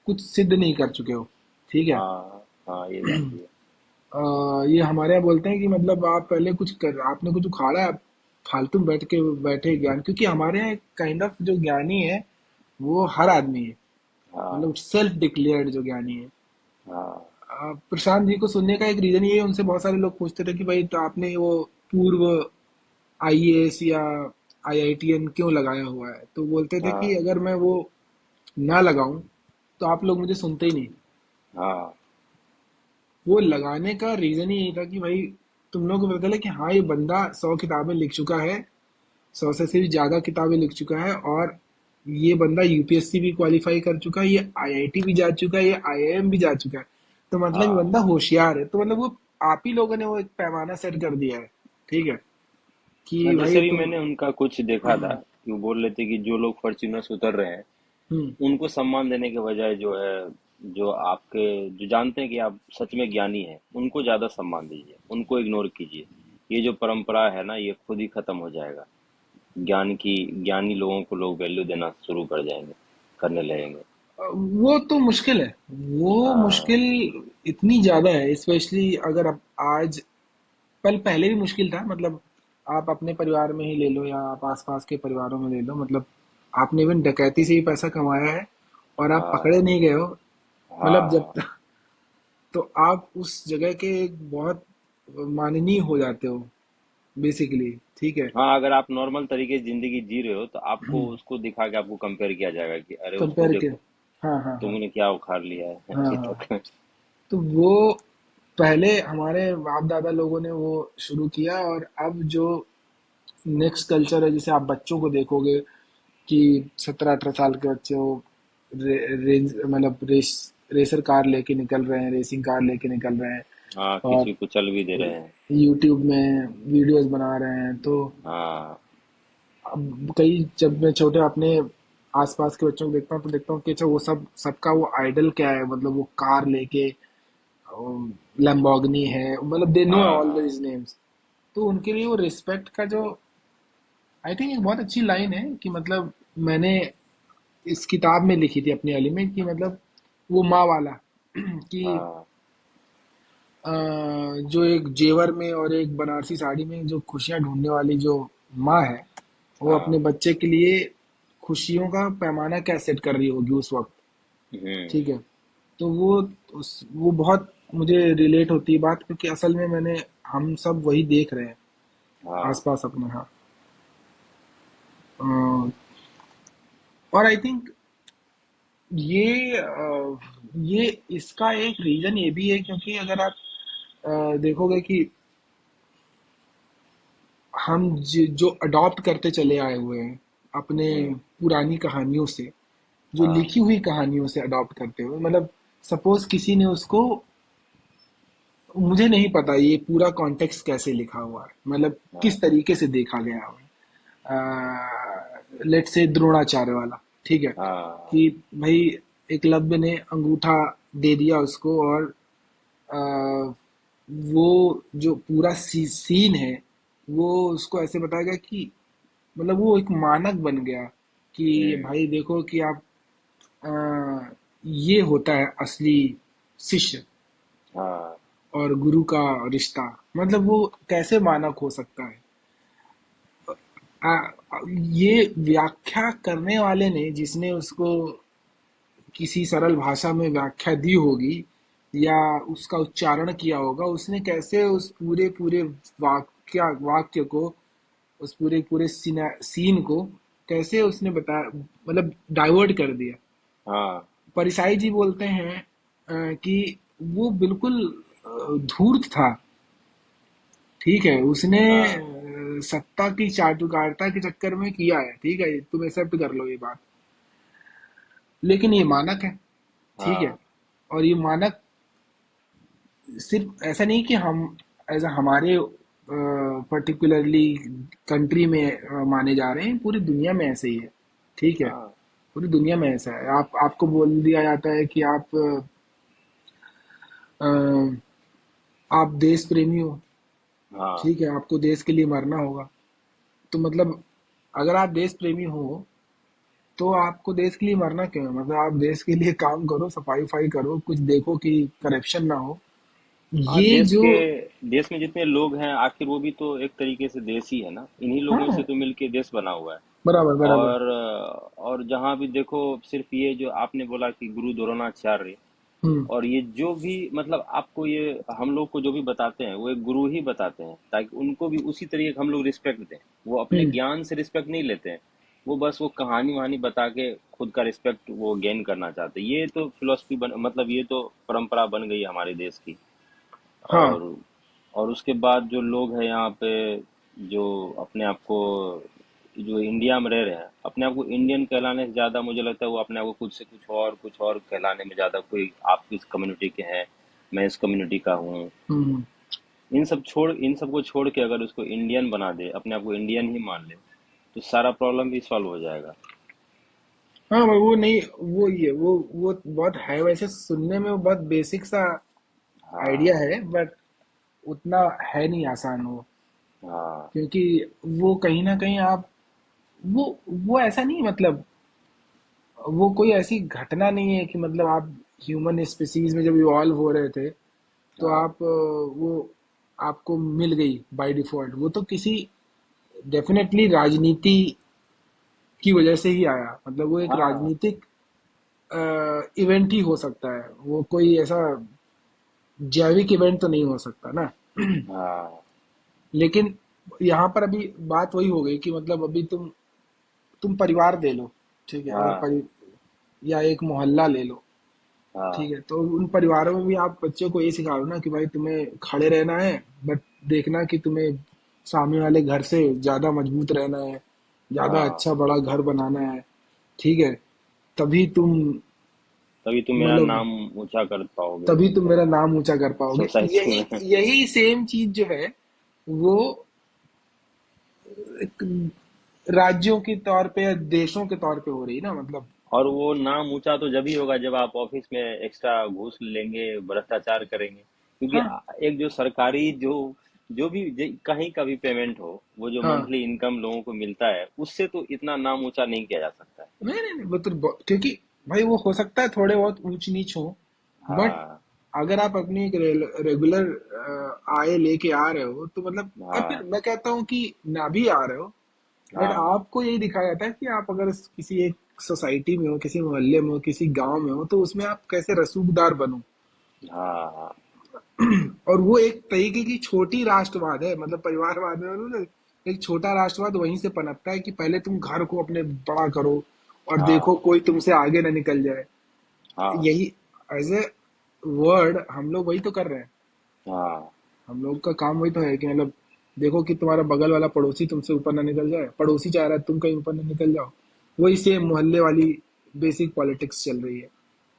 कुछ सिद्ध नहीं कर चुके हो। ठीक है। हाँ हाँ, ये बात भी है। ये हमारे यहाँ बोलते हैं कि मतलब आप पहले कुछ कर, आपने कुछ उखाड़ा, आप फालतू में बैठे ज्ञान, क्योंकि हमारे यहाँ काइंड ऑफ जो ज्ञानी है वो हर आदमी है, हाँ मतलब सेल्फ डिक्लेयर्ड जो ज्ञानी है। हाँ प्रशांत जी को सुनने का एक रीजन ये है, उनसे बहुत सारे लोग पूछते थे कि भाई तो आपने वो पूर्व आईएएस या आईआईटीएन क्यों लगाया हुआ है, तो बोलते थे कि हाँ अगर मैं वो ना लगाऊं तो आप लोग मुझे सुनते ही नहीं। हाँ वो लगाने का रीजन ही यही था कि भाई तुम लोगों को पता चले कि हाँ ये बंदा 100 किताबें लिख चुका है, 100 से भी ज्यादा किताबें लिख चुका है, और ये बंदा यूपीएससी भी क्वालिफाई कर चुका है, ये आईआईटी भी जा चुका है, ये आईआईएम भी जा चुका है, तो मतलब ये हाँ। बंदा होशियार है। तो मतलब वो आप ही लोगों ने वो एक पैमाना सेट कर दिया है। ठीक है कि जैसे भाई भी तुम। मैंने उनका कुछ देखा था कि वो बोल रहे थे कि जो लोग फॉर्च्यूनर से उतर रहे हैं हम्म। उनको सम्मान देने के बजाय जो है, जो आपके, जो जानते हैं कि आप सच में ज्ञानी हैं, उनको ज्यादा सम्मान दीजिए, उनको इग्नोर कीजिए। ये जो परंपरा है ना, ये खुद ही खत्म हो जाएगा। ज्ञान की, ज्ञानी लोगों को लोग वैल्यू देना शुरू कर जाएंगे, करने लगेंगे। वो तो मुश्किल है, वो हाँ मुश्किल इतनी ज्यादा है, स्पेशली अगर आप आज, पहले भी मुश्किल था, मतलब आप अपने परिवार में ही ले लो या आप आसपास के परिवारों में ले लो, मतलब आपने इवन डकैती से ही पैसा कमाया है और आप पकड़े हाँ नहीं गए हो, मतलब जब हाँ तो आप उस जगह के एक बहुत माननीय हो जाते हो बेसिकली। ठीक है। हाँ। अगर आप नॉर्मल तरीके से जिंदगी जी रहे हो तो आपको उसको दिखा के आपको कंपेयर किया जाएगा कि अरे उसको कंपेयर के। देखो, हाँ हाँ हाँ। तुमने क्या उखाड़ लिया है हाँ अभी हाँ। तक। तो वो पहले हमारे बाप दादा लोगों ने वो शुरू किया, और अब जो नेक्स्ट कल्चर है, जैसे आप बच्चों को देखोगे कि 17-18 साल के बच्चे वो रेंज मतलब रेसर कार लेके निकल रहे हैं, रेसिंग कार लेके निकल रहे हैं, हाँ, और किसी को चल भी दे रहे हैं। यूट्यूब में वीडियोस बना रहे हैं। तो हाँ अब कई, जब मैं छोटे अपने आसपास के बच्चों को देखता हूँ तो देखता हूँ कि अच्छा वो सब, सबका वो आइडल क्या है, मतलब वो कार लेके, लैम्बोर्गिनी है, मतलब दे नो ऑल हाँ दीज नेम्स। तो उनके लिए वो रिस्पेक्ट का जो, आई थिंक एक बहुत अच्छी लाइन है कि मतलब मैंने इस किताब में लिखी थी अपनी वाली में, कि मतलब वो माँ वाला कि हाँ जो एक जेवर में और एक बनारसी साड़ी में जो खुशियां ढूंढने वाली जो माँ है, वो अपने हाँ। बच्चे के लिए खुशियों का पैमाना क्या सेट कर रही होगी उस वक्त। हम्म। ठीक है। तो वो बहुत मुझे रिलेट होती है बात, क्योंकि असल में मैंने, हम सब वही देख रहे हैं हाँ आसपास अपने। हाँ। और आई थिंक ये इसका एक रीजन ये भी है, क्योंकि अगर आप देखोगे कि हम जो अडॉप्ट करते चले आए हुए हैं अपने हम्म। पुरानी कहानियों से, जो हाँ लिखी हुई कहानियों से अडॉप्ट करते हुए, मतलब सपोज किसी ने उसको, मुझे नहीं पता ये पूरा कॉन्टेक्स्ट कैसे लिखा हुआ है, मतलब हाँ किस तरीके से देखा गया हुआ है, लेट से द्रोणाचार्य वाला। ठीक है हाँ कि भाई एकलव्य ने अंगूठा दे दिया उसको, और आ, वो जो पूरा सीन है वो उसको ऐसे बताया गया कि मतलब वो एक मानक बन गया कि हम्म। भाई देखो कि आप, आ, ये होता है असली शिष्य हाँ और गुरु का रिश्ता, मतलब वो कैसे मानक हो सकता है। आ, ये व्याख्या करने वाले ने, जिसने उसको किसी सरल भाषा में व्याख्या दी होगी या उसका उच्चारण किया होगा, उसने कैसे उस पूरे पूरे वाक्य को, उस पूरे पूरे सीन को कैसे उसने बताया, मतलब डाइवर्ट कर दिया। हाँ परिसाई जी बोलते हैं कि वो बिल्कुल धूर्त था। ठीक है, उसने हाँ सत्ता की चाटुकारिता के चक्कर में किया है, ठीक है, तुम एक्सेप्ट कर लो ये बात, लेकिन ये मानक है। ठीक है। हाँ और ये मानक सिर्फ ऐसा नहीं कि हम एज हमारे पर्टिकुलरली कंट्री में माने जा रहे हैं, पूरी दुनिया में ऐसे ही है। ठीक है। हाँ पूरी दुनिया में ऐसा है, आपको बोल दिया जाता है कि अ, आप देश प्रेमी हो। हाँ ठीक है, आपको देश के लिए मरना होगा, तो मतलब अगर आप देश प्रेमी हो तो आपको देश के लिए मरना क्यों है? मतलब आप देश के लिए काम करो, सफाई वफाई करो, कुछ देखो कि करप्शन ना हो। हाँ, ये जो देश में जितने लोग हैं आखिर वो भी तो एक तरीके से देश ही है ना, इन्हीं लोगों हाँ, से तो मिलके देश बना हुआ है। बराबर बराबर। और जहाँ भी देखो, सिर्फ ये जो आपने बोला कि गुरु द्रोणाचार्य, हम्म और ये जो भी मतलब आपको ये हम लोग को जो भी बताते हैं वो एक गुरु ही बताते हैं, ताकि उनको भी उसी तरीके का हम लोग रिस्पेक्ट दें। वो अपने हम्म। ज्ञान से रिस्पेक्ट नहीं लेते हैं, वो बस वो कहानी वहानी बता के खुद का रिस्पेक्ट वो गेन करना चाहते हैं। ये तो फिलोसफी बन मतलब ये तो परंपरा बन गई है हमारे देश की। हाँ और और उसके बाद जो लोग हैं यहाँ पे, जो अपने आप को, जो इंडिया में रह रहे हैं, अपने आप को इंडियन कहलाने से ज़्यादा मुझे लगता है वो अपने आप को खुद से कुछ और कहलाने में ज़्यादा, कोई आप किस कम्युनिटी के हैं, मैं इस कम्युनिटी का हूँ, हम्म। इन सब को छोड़ के अगर उसको इंडियन बना दे, अपने आप को इंडियन ही मान ले, तो सारा प्रॉब्लम भी सॉल्व हो जाएगा। हाँ वो नहीं, वो ये वो बहुत है, वैसे सुनने में वो बहुत बेसिक सा आइडिया हाँ, है, बट उतना है नहीं आसान वो। हाँ, क्योंकि वो कहीं ना कहीं आप वो वो ऐसा नहीं, मतलब वो कोई ऐसी घटना नहीं है कि मतलब आप ह्यूमन स्पीसीज में जब इवॉल्व हो रहे थे तो हाँ, आप वो आपको मिल गई बाय डिफॉल्ट। वो तो किसी डेफिनेटली राजनीति की वजह से ही आया, मतलब वो एक हाँ, राजनीतिक इवेंट ही हो सकता है, वो कोई ऐसा जैविक इवेंट तो नहीं हो सकता ना। हाँ, लेकिन यहाँ पर अभी बात वही हो गई कि मतलब अभी तुम परिवार ले लो, ठीक है, अगर हाँ, या एक मोहल्ला ले लो, ठीक हाँ, है, तो उन परिवारों में भी आप बच्चों को ये सिखा दो ना कि भाई तुम्हें खड़े रहना है, बट देखना कि तुम्हें सामने वाले घर से ज्यादा मजबूत रहना है, ज्यादा हाँ। अच्छा बड़ा घर बनाना है, ठीक है, तभी तुम तभी तुम मेरा मतलब नाम ऊंचा कर पाओगे तभी तुम मेरा नाम ऊंचा कर पाओगे। सोसाइटी यही में। यही सेम चीज जो है वो एक राज्यों के तौर पे या देशों के तौर पे हो रही है ना, मतलब। और वो नाम ऊंचा तो जब ही होगा जब आप ऑफिस में एक्स्ट्रा घूस लेंगे, भ्रष्टाचार करेंगे, क्योंकि हाँ एक जो सरकारी जो जो भी कहीं का भी पेमेंट हो, वो जो हाँ। मंथली इनकम लोगों को मिलता है, उससे तो इतना नाम ऊंचा नहीं किया जा सकता है। नहीं, वो तो क्योंकि भाई वो हो सकता है थोड़े बहुत ऊंच नीच हो, बट हाँ, अगर आप अपनी एक रेगुलर आय लेके आ रहे हो तो मतलब, और फिर हाँ, मैं कहता हूँ कि ना भी आ रहे हो, बट हाँ, आपको यही दिखाया जाता है कि आप अगर किसी एक सोसाइटी में हो, किसी मोहल्ले में हो, किसी गांव में हो, तो उसमें आप कैसे रसूखदार बनो। हाँ, हाँ, और वो एक तरीके की छोटी राष्ट्रवाद है, मतलब परिवारवाद में बोलो ना, एक छोटा राष्ट्रवाद वहीं से पनपता है कि पहले तुम घर को अपने बड़ा करो और देखो हाँ, कोई तुमसे आगे ना निकल जाए। हाँ, यही एज ए वर्ड हम लोग वही तो कर रहे हैं। हाँ, हम लोग का काम वही तो है कि मतलब देखो कि तुम्हारा बगल वाला पड़ोसी तुमसे ऊपर ना निकल जाए, पड़ोसी चाह रहा है तुम कहीं ऊपर ना निकल जाओ। वही सेम मोहल्ले वाली बेसिक पॉलिटिक्स चल रही है।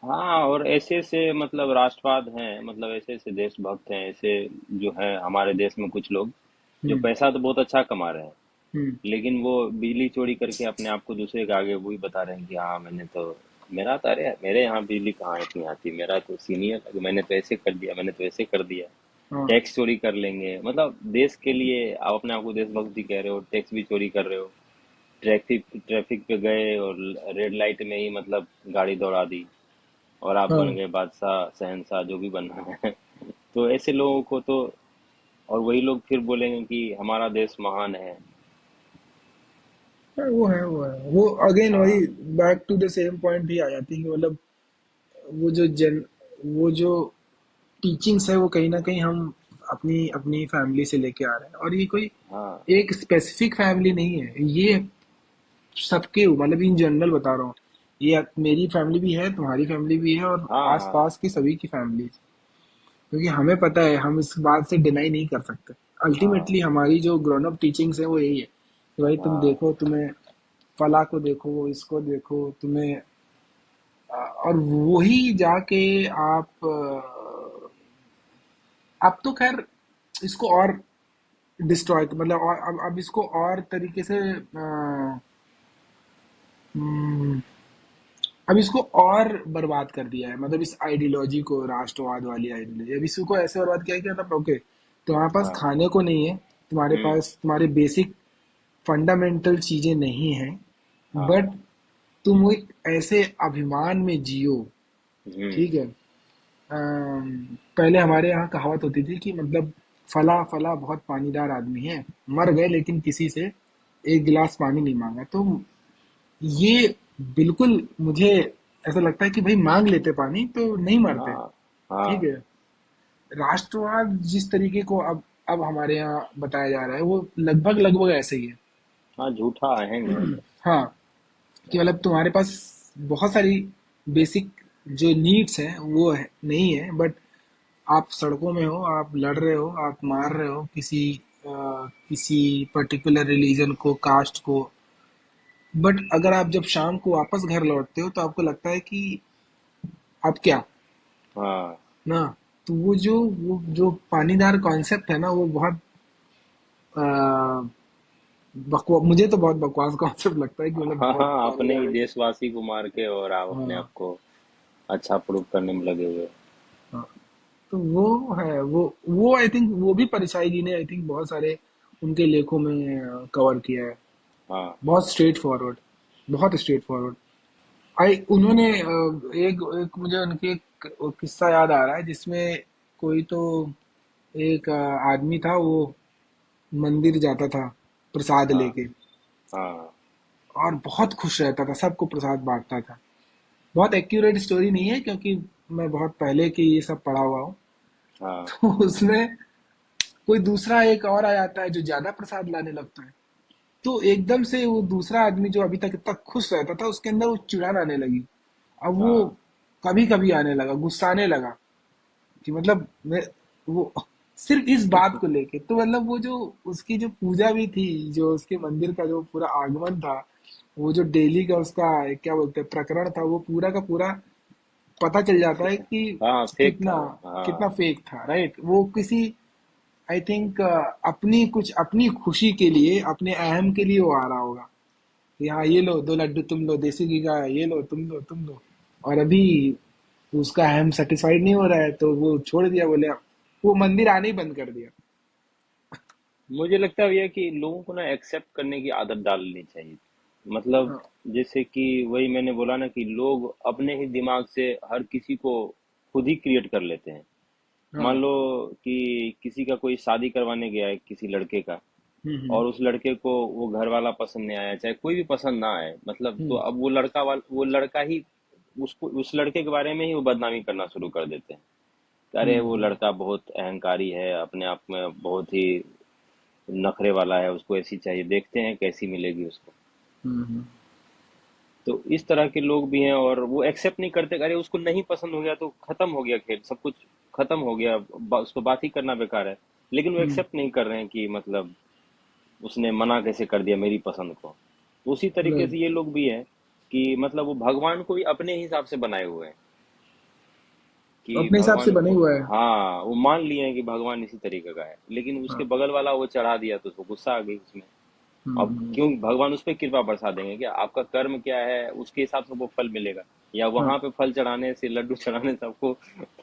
हाँ। और ऐसे ऐसे मतलब राष्ट्रवाद हैं, मतलब ऐसे ऐसे देशभक्त हैं, ऐसे जो है हमारे देश में कुछ लोग जो हम्म पैसा तो बहुत अच्छा कमा रहे हैं, हम्म। लेकिन वो बिजली चोरी करके अपने आप को दूसरे के आगे वही बता रहे हैं कि हाँ मैंने तो, मेरा तो, अरे मेरे यहाँ बिजली कहाँ इतनी आती, मेरा तो सीनियर, मैंने तो ऐसे कर दिया, मैंने तो ऐसे कर दिया। हाँ टैक्स चोरी कर लेंगे, मतलब देश के लिए आप अपने आप को देशभक्त भी कह रहे हो, टैक्स भी चोरी कर रहे हो। ट्रैफिक ट्रैफिक पे गए और रेड लाइट में ही मतलब गाड़ी दौड़ा दी, और आप बन हाँ। गए बादशाह शहंशाह जो भी बनना है। तो ऐसे लोगों को तो, और वही लोग फिर बोलेंगे कि हमारा देश महान है। हाँ, वो अगेन वही हाँ, back to the same point भी आ जाती है कि मतलब वो जो जन वो जो टीचिंग्स है वो कहीं ना कहीं हम अपनी अपनी फैमिली से लेके आ रहे हैं, और ये कोई हाँ, एक स्पेसिफिक फैमिली नहीं है, ये सबके मतलब इन जनरल बता रहा हूँ। ये मेरी फैमिली भी है, तुम्हारी फैमिली भी है, और हाँ, हाँ, आसपास की सभी की फैमिली, क्योंकि हमें पता है, हम इस बात से डिनाई नहीं कर सकते। हाँ, अल्टीमेटली हमारी जो ग्रोन अप टीचिंग्स है वो यही है कि भाई तुम हाँ, देखो, तुम्हें फला को देखो, इसको देखो, तुम्हें और वही जाके आप तो खैर इसको और डिस्ट्रॉय मतलब, और अब इसको और तरीके से हम्म, अब इसको और बर्बाद कर दिया है, मतलब इस आइडियोलॉजी को, राष्ट्रवाद वाली आइडियोलॉजी, अब इसको ऐसे बर्बाद किया है कि मतलब ओके, तुम्हारे पास हाँ, खाने को नहीं है, तुम्हारे हम्म, पास तुम्हारे बेसिक फंडामेंटल चीजें नहीं हैं, बट हाँ। तुम एक ऐसे अभिमान में जियो। हम्म। ठीक है। पहले हमारे यहाँ कहावत होती थी कि मतलब फला फला बहुत पानीदार आदमी है, मर गए लेकिन किसी से एक गिलास पानी नहीं मांगा। तो ये बिल्कुल मुझे ऐसा लगता है कि भाई मांग लेते पानी तो नहीं मरते। हाँ। ठीक हाँ। है। राष्ट्रवाद जिस तरीके को अब हमारे यहाँ बताया जा रहा है, वो लगभग लगभग ऐसे ही है। हाँ, झूठा अहंग है बस। हाँ, कि मतलब तुम्हारे पास बहुत सारी बेसिक जो नीड्स हैं वो है नहीं है, बट आप सड़कों में हो, आप लड़ रहे हो, आप मार रहे हो किसी पर्टिकुलर रिलीजन को, कास्ट को। बट अगर आप जब शाम को वापस घर लौटते हो तो आपको लगता है कि अब क्या हाँ। ना। तो वो जो पानीदार कॉन्सेप्ट है ना, वो बहुत मुझे तो बहुत बकवास कॉन्सेप्ट लगता है कि मतलब हाँ। बहुत हाँ, अपने पानीदार ही है कि देशवासी को मार के और आप अपने हाँ। आप को अच्छा प्रूव करने में लगे हुए। हाँ, तो वो है, वो आई थिंक वो भी परिचाई जी ने आई थिंक बहुत सारे उनके लेखों में कवर किया है। हाँ। बहुत स्ट्रेट फॉरवर्ड, बहुत स्ट्रेट फॉरवर्ड। आई उन्होंने एक एक मुझे उनके एक किस्सा याद आ रहा है जिसमें कोई तो एक आदमी था, वो मंदिर जाता था प्रसाद हाँ। लेके, हाँ। और बहुत खुश रहता था, सबको प्रसाद बांटता था। बहुत एक्यूरेट स्टोरी नहीं है क्योंकि मैं बहुत पहले की ये सब पढ़ा हुआ हूँ। हाँ। तो उसमें कोई दूसरा एक और आ जाता है जो ज्यादा प्रसाद लाने लगता है। तो एकदम से वो दूसरा आदमी जो अभी तक इतना खुश रहता था, उसके अंदर वो चिड़न आने लगी। अब वो हाँ। कभी कभी आने लगा, गुस्साने लगा कि मतलब मैं वो सिर्फ इस बात को लेके। तो मतलब वो जो उसकी जो पूजा भी थी, जो उसके मंदिर का जो पूरा आगमन था, वो जो डेली का उसका क्या बोलते हैं प्रकरण था, वो पूरा का पूरा पता चल जाता है कि हाँ, फेक था कितना वो। हाँ। कितना फेक था। राइट, वो किसी आई थिंक अपनी कुछ अपनी खुशी के लिए, अपने अहम के लिए वो आ रहा होगा कि हाँ ये लो 2 लड्डू तुम लो, देसी घी का ये लो, तुम लो। और अभी उसका अहम सेटिस्फाइड नहीं हो रहा है तो वो छोड़ दिया, बोले वो मंदिर आने ही बंद कर दिया। मुझे लगता है भैया कि लोगों को ना एक्सेप्ट करने की आदत डालनी चाहिए। मतलब हाँ। जैसे कि वही मैंने बोला ना कि लोग अपने ही दिमाग से हर किसी को खुद ही क्रिएट कर लेते हैं। मान हाँ। लो कि किसी का कोई शादी करवाने गया है किसी लड़के का, हम्म। और उस लड़के को वो घर वाला पसंद नहीं आया, चाहे कोई भी पसंद ना आए, मतलब तो हम्म। अब वो लड़का ही उसको उस लड़के के बारे में ही वो बदनामी करना शुरू कर देते हैं। अरे वो हम्म। लड़का बहुत अहंकारी है, अपने आप में बहुत ही नखरे वाला है, उसको ऐसी चाहिए, देखते हैं कैसी मिलेगी उसको। हम्म। तो इस तरह के लोग भी हैं और वो एक्सेप्ट नहीं करते। अरे उसको नहीं पसंद हो गया तो खत्म हो गया खेल, सब कुछ खत्म हो गया, उसको बात ही करना बेकार है। लेकिन वो हम्म। एक्सेप्ट नहीं कर रहे हैं कि मतलब उसने मना कैसे कर दिया मेरी पसंद को। उसी तरीके राइट, से ये लोग भी हैं कि मतलब वो भगवान को भी अपने हिसाब से बनाए हुए हैं कि अपने हिसाब से भगवान बने को, हुआ है। हाँ, वो मान लिए हैं कि भगवान इसी तरीके का है, लेकिन उसके हाँ। बगल वाला वो चढ़ा दिया तो उसको गुस्सा आ गई उसमें। अब हम्म। क्यों भगवान उस पर कृपा बरसा देंगे क्या? आपका कर्म क्या है उसके हिसाब से वो फल मिलेगा, या हाँ। वहां पे फल चढ़ाने से, लड्डू चढ़ाने से आपको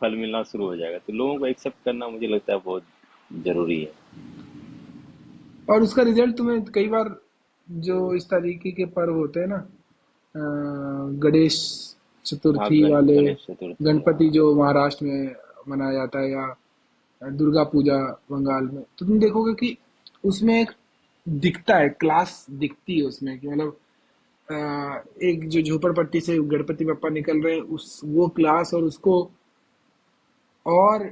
फल मिलना शुरू हो जाएगा? तो लोगों को एक्सेप्ट करना मुझे लगता है बहुत जरूरी है। और उसका रिजल्ट तुम्हें कई बार जो इस तरीके के पर्व होते हैं ना, गणेश हाँ, चतुर्थी वाले, गणेश चतुर्थी, गणपति हाँ। जो महाराष्ट्र में मनाया जाता है, या दुर्गा पूजा बंगाल में, तो तुम देखोगे कि उसमें एक दिखता है, क्लास दिखती है उसमें कि मतलब एक जो झोपड़पट्टी से गणपति बप्पा निकल रहे हैं, उस वो क्लास, और उसको और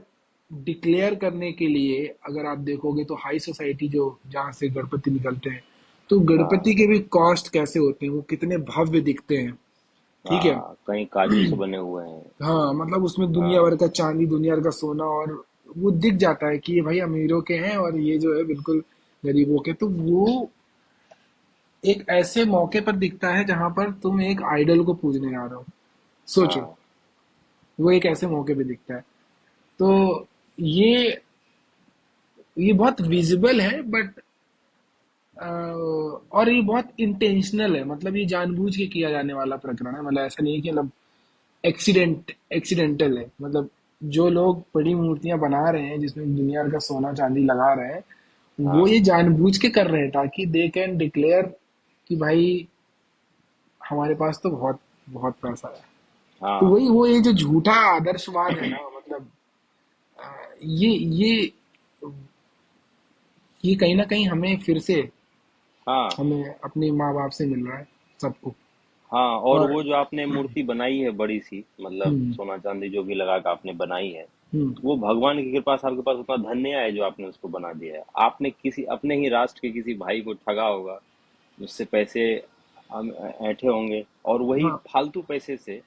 डिक्लेयर करने के लिए अगर आप देखोगे तो हाई सोसाइटी जो जहाँ से गणपति निकलते हैं, तो गणपति हाँ। के भी कॉस्ट कैसे होते हैं, वो कितने भव्य दिखते हैं। ठीक है। हाँ, कहीं काजू से बने हुए हैं। हाँ, मतलब उसमें दुनिया हाँ। भर का चांदी, दुनिया भर का सोना, और वो दिख जाता है कि ये भाई अमीरों के हैं और ये जो है बिल्कुल गरीबों के। तो वो एक ऐसे मौके पर दिखता है जहां पर तुम एक आइडल को पूजने आ रहे हो। सोचो, हाँ। वो एक ऐसे मौके पे दिखता है। तो ये ये बहुत विजिबल है, बट और ये बहुत इंटेंशनल है, मतलब ये जानबूझ के किया जाने वाला प्रकरण है। मतलब ऐसा नहीं है कि मतलब एक्सीडेंटल है। मतलब जो लोग बड़ी मूर्तियां बना रहे हैं जिसमें दुनिया भर का सोना चांदी लगा रहे हैं, वो हाँ ये जानबूझ के कर रहे हैं ताकि दे कैन डिक्लेयर कि भाई हमारे पास तो बहुत बहुत पैसा है। तो हाँ वही वो ये जो झूठा आदर्शवाद है ना, मतलब ये ये ये कहीं ना कहीं हमें फिर से हाँ हमें अपने माँ बाप से मिल रहा है सबको। हाँ। और और वो जो आपने मूर्ति बनाई है बड़ी सी, मतलब हम्म सोना चांदी जो भी लगा के आपने बनाई है, हम्म वो भगवान की कृपा से आपके पास उतना धन नहीं आया जो आपने उसको बना दिया है। आपने किसी अपने ही राष्ट्र के किसी भाई को ठगा होगा, उससे पैसे ऐंठे होंगे, और वही हाँ फालतू पैसे से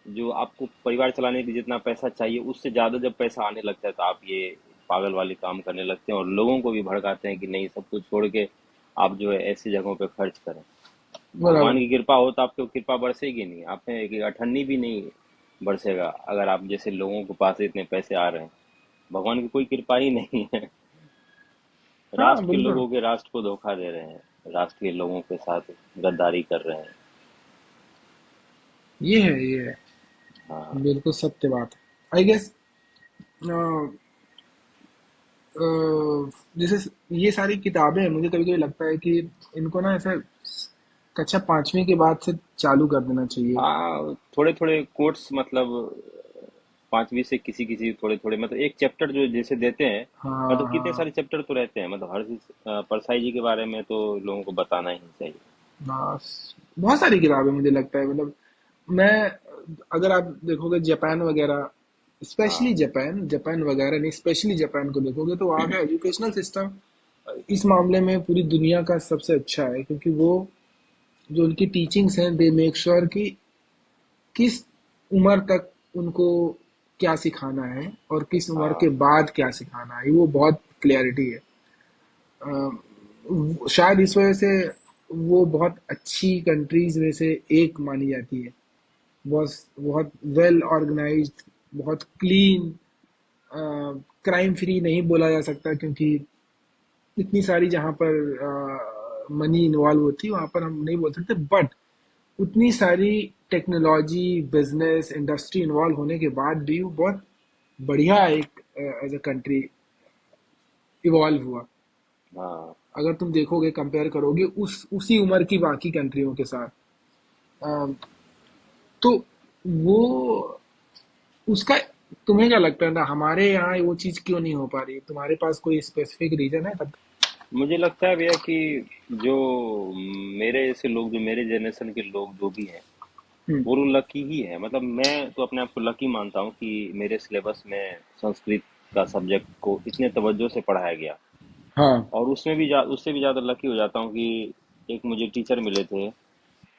जो आपको परिवार चलाने के लिए जितना पैसा चाहिए उससे ज्यादा जब पैसा आने लगता है तो आप ये पागल वाले काम करने लगते हैं और लोगों को भी भड़काते हैं कि नहीं, सब कुछ छोड़ के आप जो है ऐसी जगहों पे खर्च करें। भगवान बराबर। की कृपा हो तो आपको कृपा बरसेगी नहीं, आप में एक अठन्नी भी नहीं बरसेगा अगर आप जैसे लोगों के पास इतने पैसे आ रहे हैं। भगवान की कोई कृपा ही नहीं है। हाँ राष्ट्र के बिल्कुल। लोगों के राष्ट्र को धोखा दे रहे हैं, राष्ट्र के लोगों के साथ गद्दारी कर रहे हैं। ये है हाँ बिल्कुल सत्य बात है आई गेस। जैसे ये सारी किताबें मुझे कभी कभी लगता है कि इनको ना ऐसा कक्षा पांचवी के बाद से चालू कर देना चाहिए। हाँ, थोड़े थोड़े कोट्स, मतलब पांचवी से किसी किसी थोड़े थोड़े, मतलब एक चैप्टर जो जैसे देते हैं, मतलब हाँ कितने हाँ सारे चैप्टर तो रहते हैं, मतलब हर चीज परसाई जी के बारे में तो लोगों को बताना ही चाहिए। हाँ। बहुत सारी किताबें मुझे लगता है, मतलब मैं, अगर आप देखोगे जापान वगैरह, स्पेशली हाँ जापान जापान वगैरह नहीं, स्पेशली जापान को देखोगे तो वहाँ का एजुकेशनल सिस्टम इस मामले में पूरी दुनिया का सबसे अच्छा है, क्योंकि वो जो उनकी टीचिंग्स हैं दे मेक श्योर कि किस उम्र तक उनको क्या सिखाना है और किस उम्र के हाँ बाद क्या सिखाना है, वो बहुत क्लियरिटी है। शायद इस वजह से वो बहुत अच्छी कंट्रीज में से एक मानी जाती है। बहुत बहुत वेल ऑर्गेनाइज्ड, बहुत क्लीन, क्राइम फ्री नहीं बोला जा सकता क्योंकि इतनी सारी जहाँ पर मनी इन्वॉल्व होती है वहाँ पर हम नहीं बोल सकते, बट उतनी सारी टेक्नोलॉजी, बिजनेस, इंडस्ट्री इन्वॉल्व होने के बाद भी वो बहुत बढ़िया एक एज अ कंट्री इवॉल्व हुआ। हाँ अगर तुम देखोगे, कंपेयर करोगे उसी उम्र की बाकी कंट्रियों के साथ, अ, तो वो उसका, तुम्हें क्या लगता है ना, हमारे यहाँ वो चीज क्यों नहीं हो पा रही? तुम्हारे पास कोई स्पेसिफिक रीजन है तब? मुझे लगता है भैया कि जो मेरे जैसे लोग, जो मेरे जनरेशन के लोग जो भी हैं, हम्म वो लकी ही है। मतलब मैं तो अपने आप को लकी मानता हूँ कि मेरे सिलेबस में संस्कृत का सब्जेक्ट को इतने तवज्जो से पढ़ाया गया। हाँ और उसमें भी उससे भी ज़्यादा लकी हो जाता हूँ कि एक मुझे टीचर मिले थे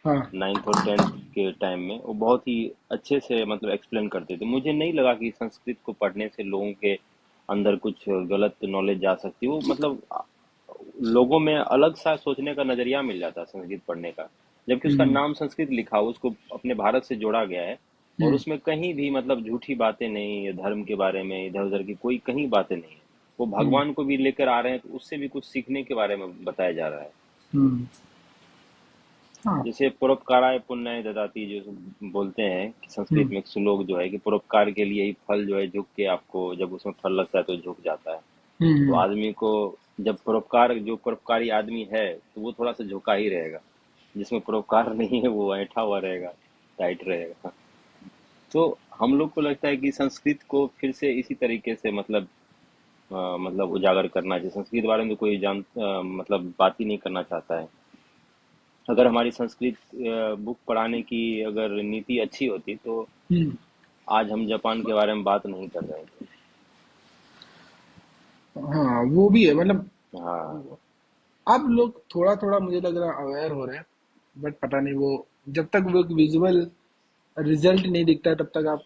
हाँ। 9th और 10th के टाइम में, वो बहुत ही अच्छे से मतलब एक्सप्लेन करते थे। मुझे नहीं लगा कि संस्कृत को पढ़ने से लोगों के अंदर कुछ गलत नॉलेज जा सकती है। वो मतलब लोगों में अलग सा सोचने का नजरिया मिल जाता है संस्कृत पढ़ने का, जबकि उसका हम्म नाम संस्कृत लिखा हो, उसको अपने भारत से जोड़ा गया है। और हम्म उसमें कहीं भी मतलब झूठी बातें नहीं, या धर्म के बारे में इधर उधर की कोई कहीं बातें नहीं है। वो हम्म भगवान को भी लेकर आ रहे हैं तो उससे भी कुछ सीखने के बारे में बताया जा रहा है। हम्म। हाँ। जैसे परोपकाराय पुण्याय ददाति जो बोलते हैं कि संस्कृत हम्म में एक श्लोक जो है कि परोपकार के लिए ही फल जो है झुक के आपको, जब उसमें फल लगता है तो झुक जाता है। तो हम्म आदमी को जब परोपकार, जो परोपकारी आदमी है तो वो थोड़ा सा झुका ही रहेगा। जिसमें परोपकार नहीं है वो ऐंठा हुआ रहेगा, टाइट रहेगा। तो हम लोग को लगता है कि संस्कृत को फिर से इसी तरीके से मतलब मतलब उजागर करना चाहिए। संस्कृत के बारे में तो कोई मतलब बात ही नहीं करना चाहता है। अगर हमारी संस्कृत बुक पढ़ाने की अगर नीति अच्छी होती तो हम्म। आज हम जापान के बारे में बात नहीं कर रहे थे। हाँ वो भी है, मतलब हाँ अब लोग थोड़ा थोड़ा मुझे लग रहा है अवेयर हो रहे हैं, बट पता नहीं वो, जब तक वो एक विजुअल रिजल्ट नहीं दिखता तब तक आप।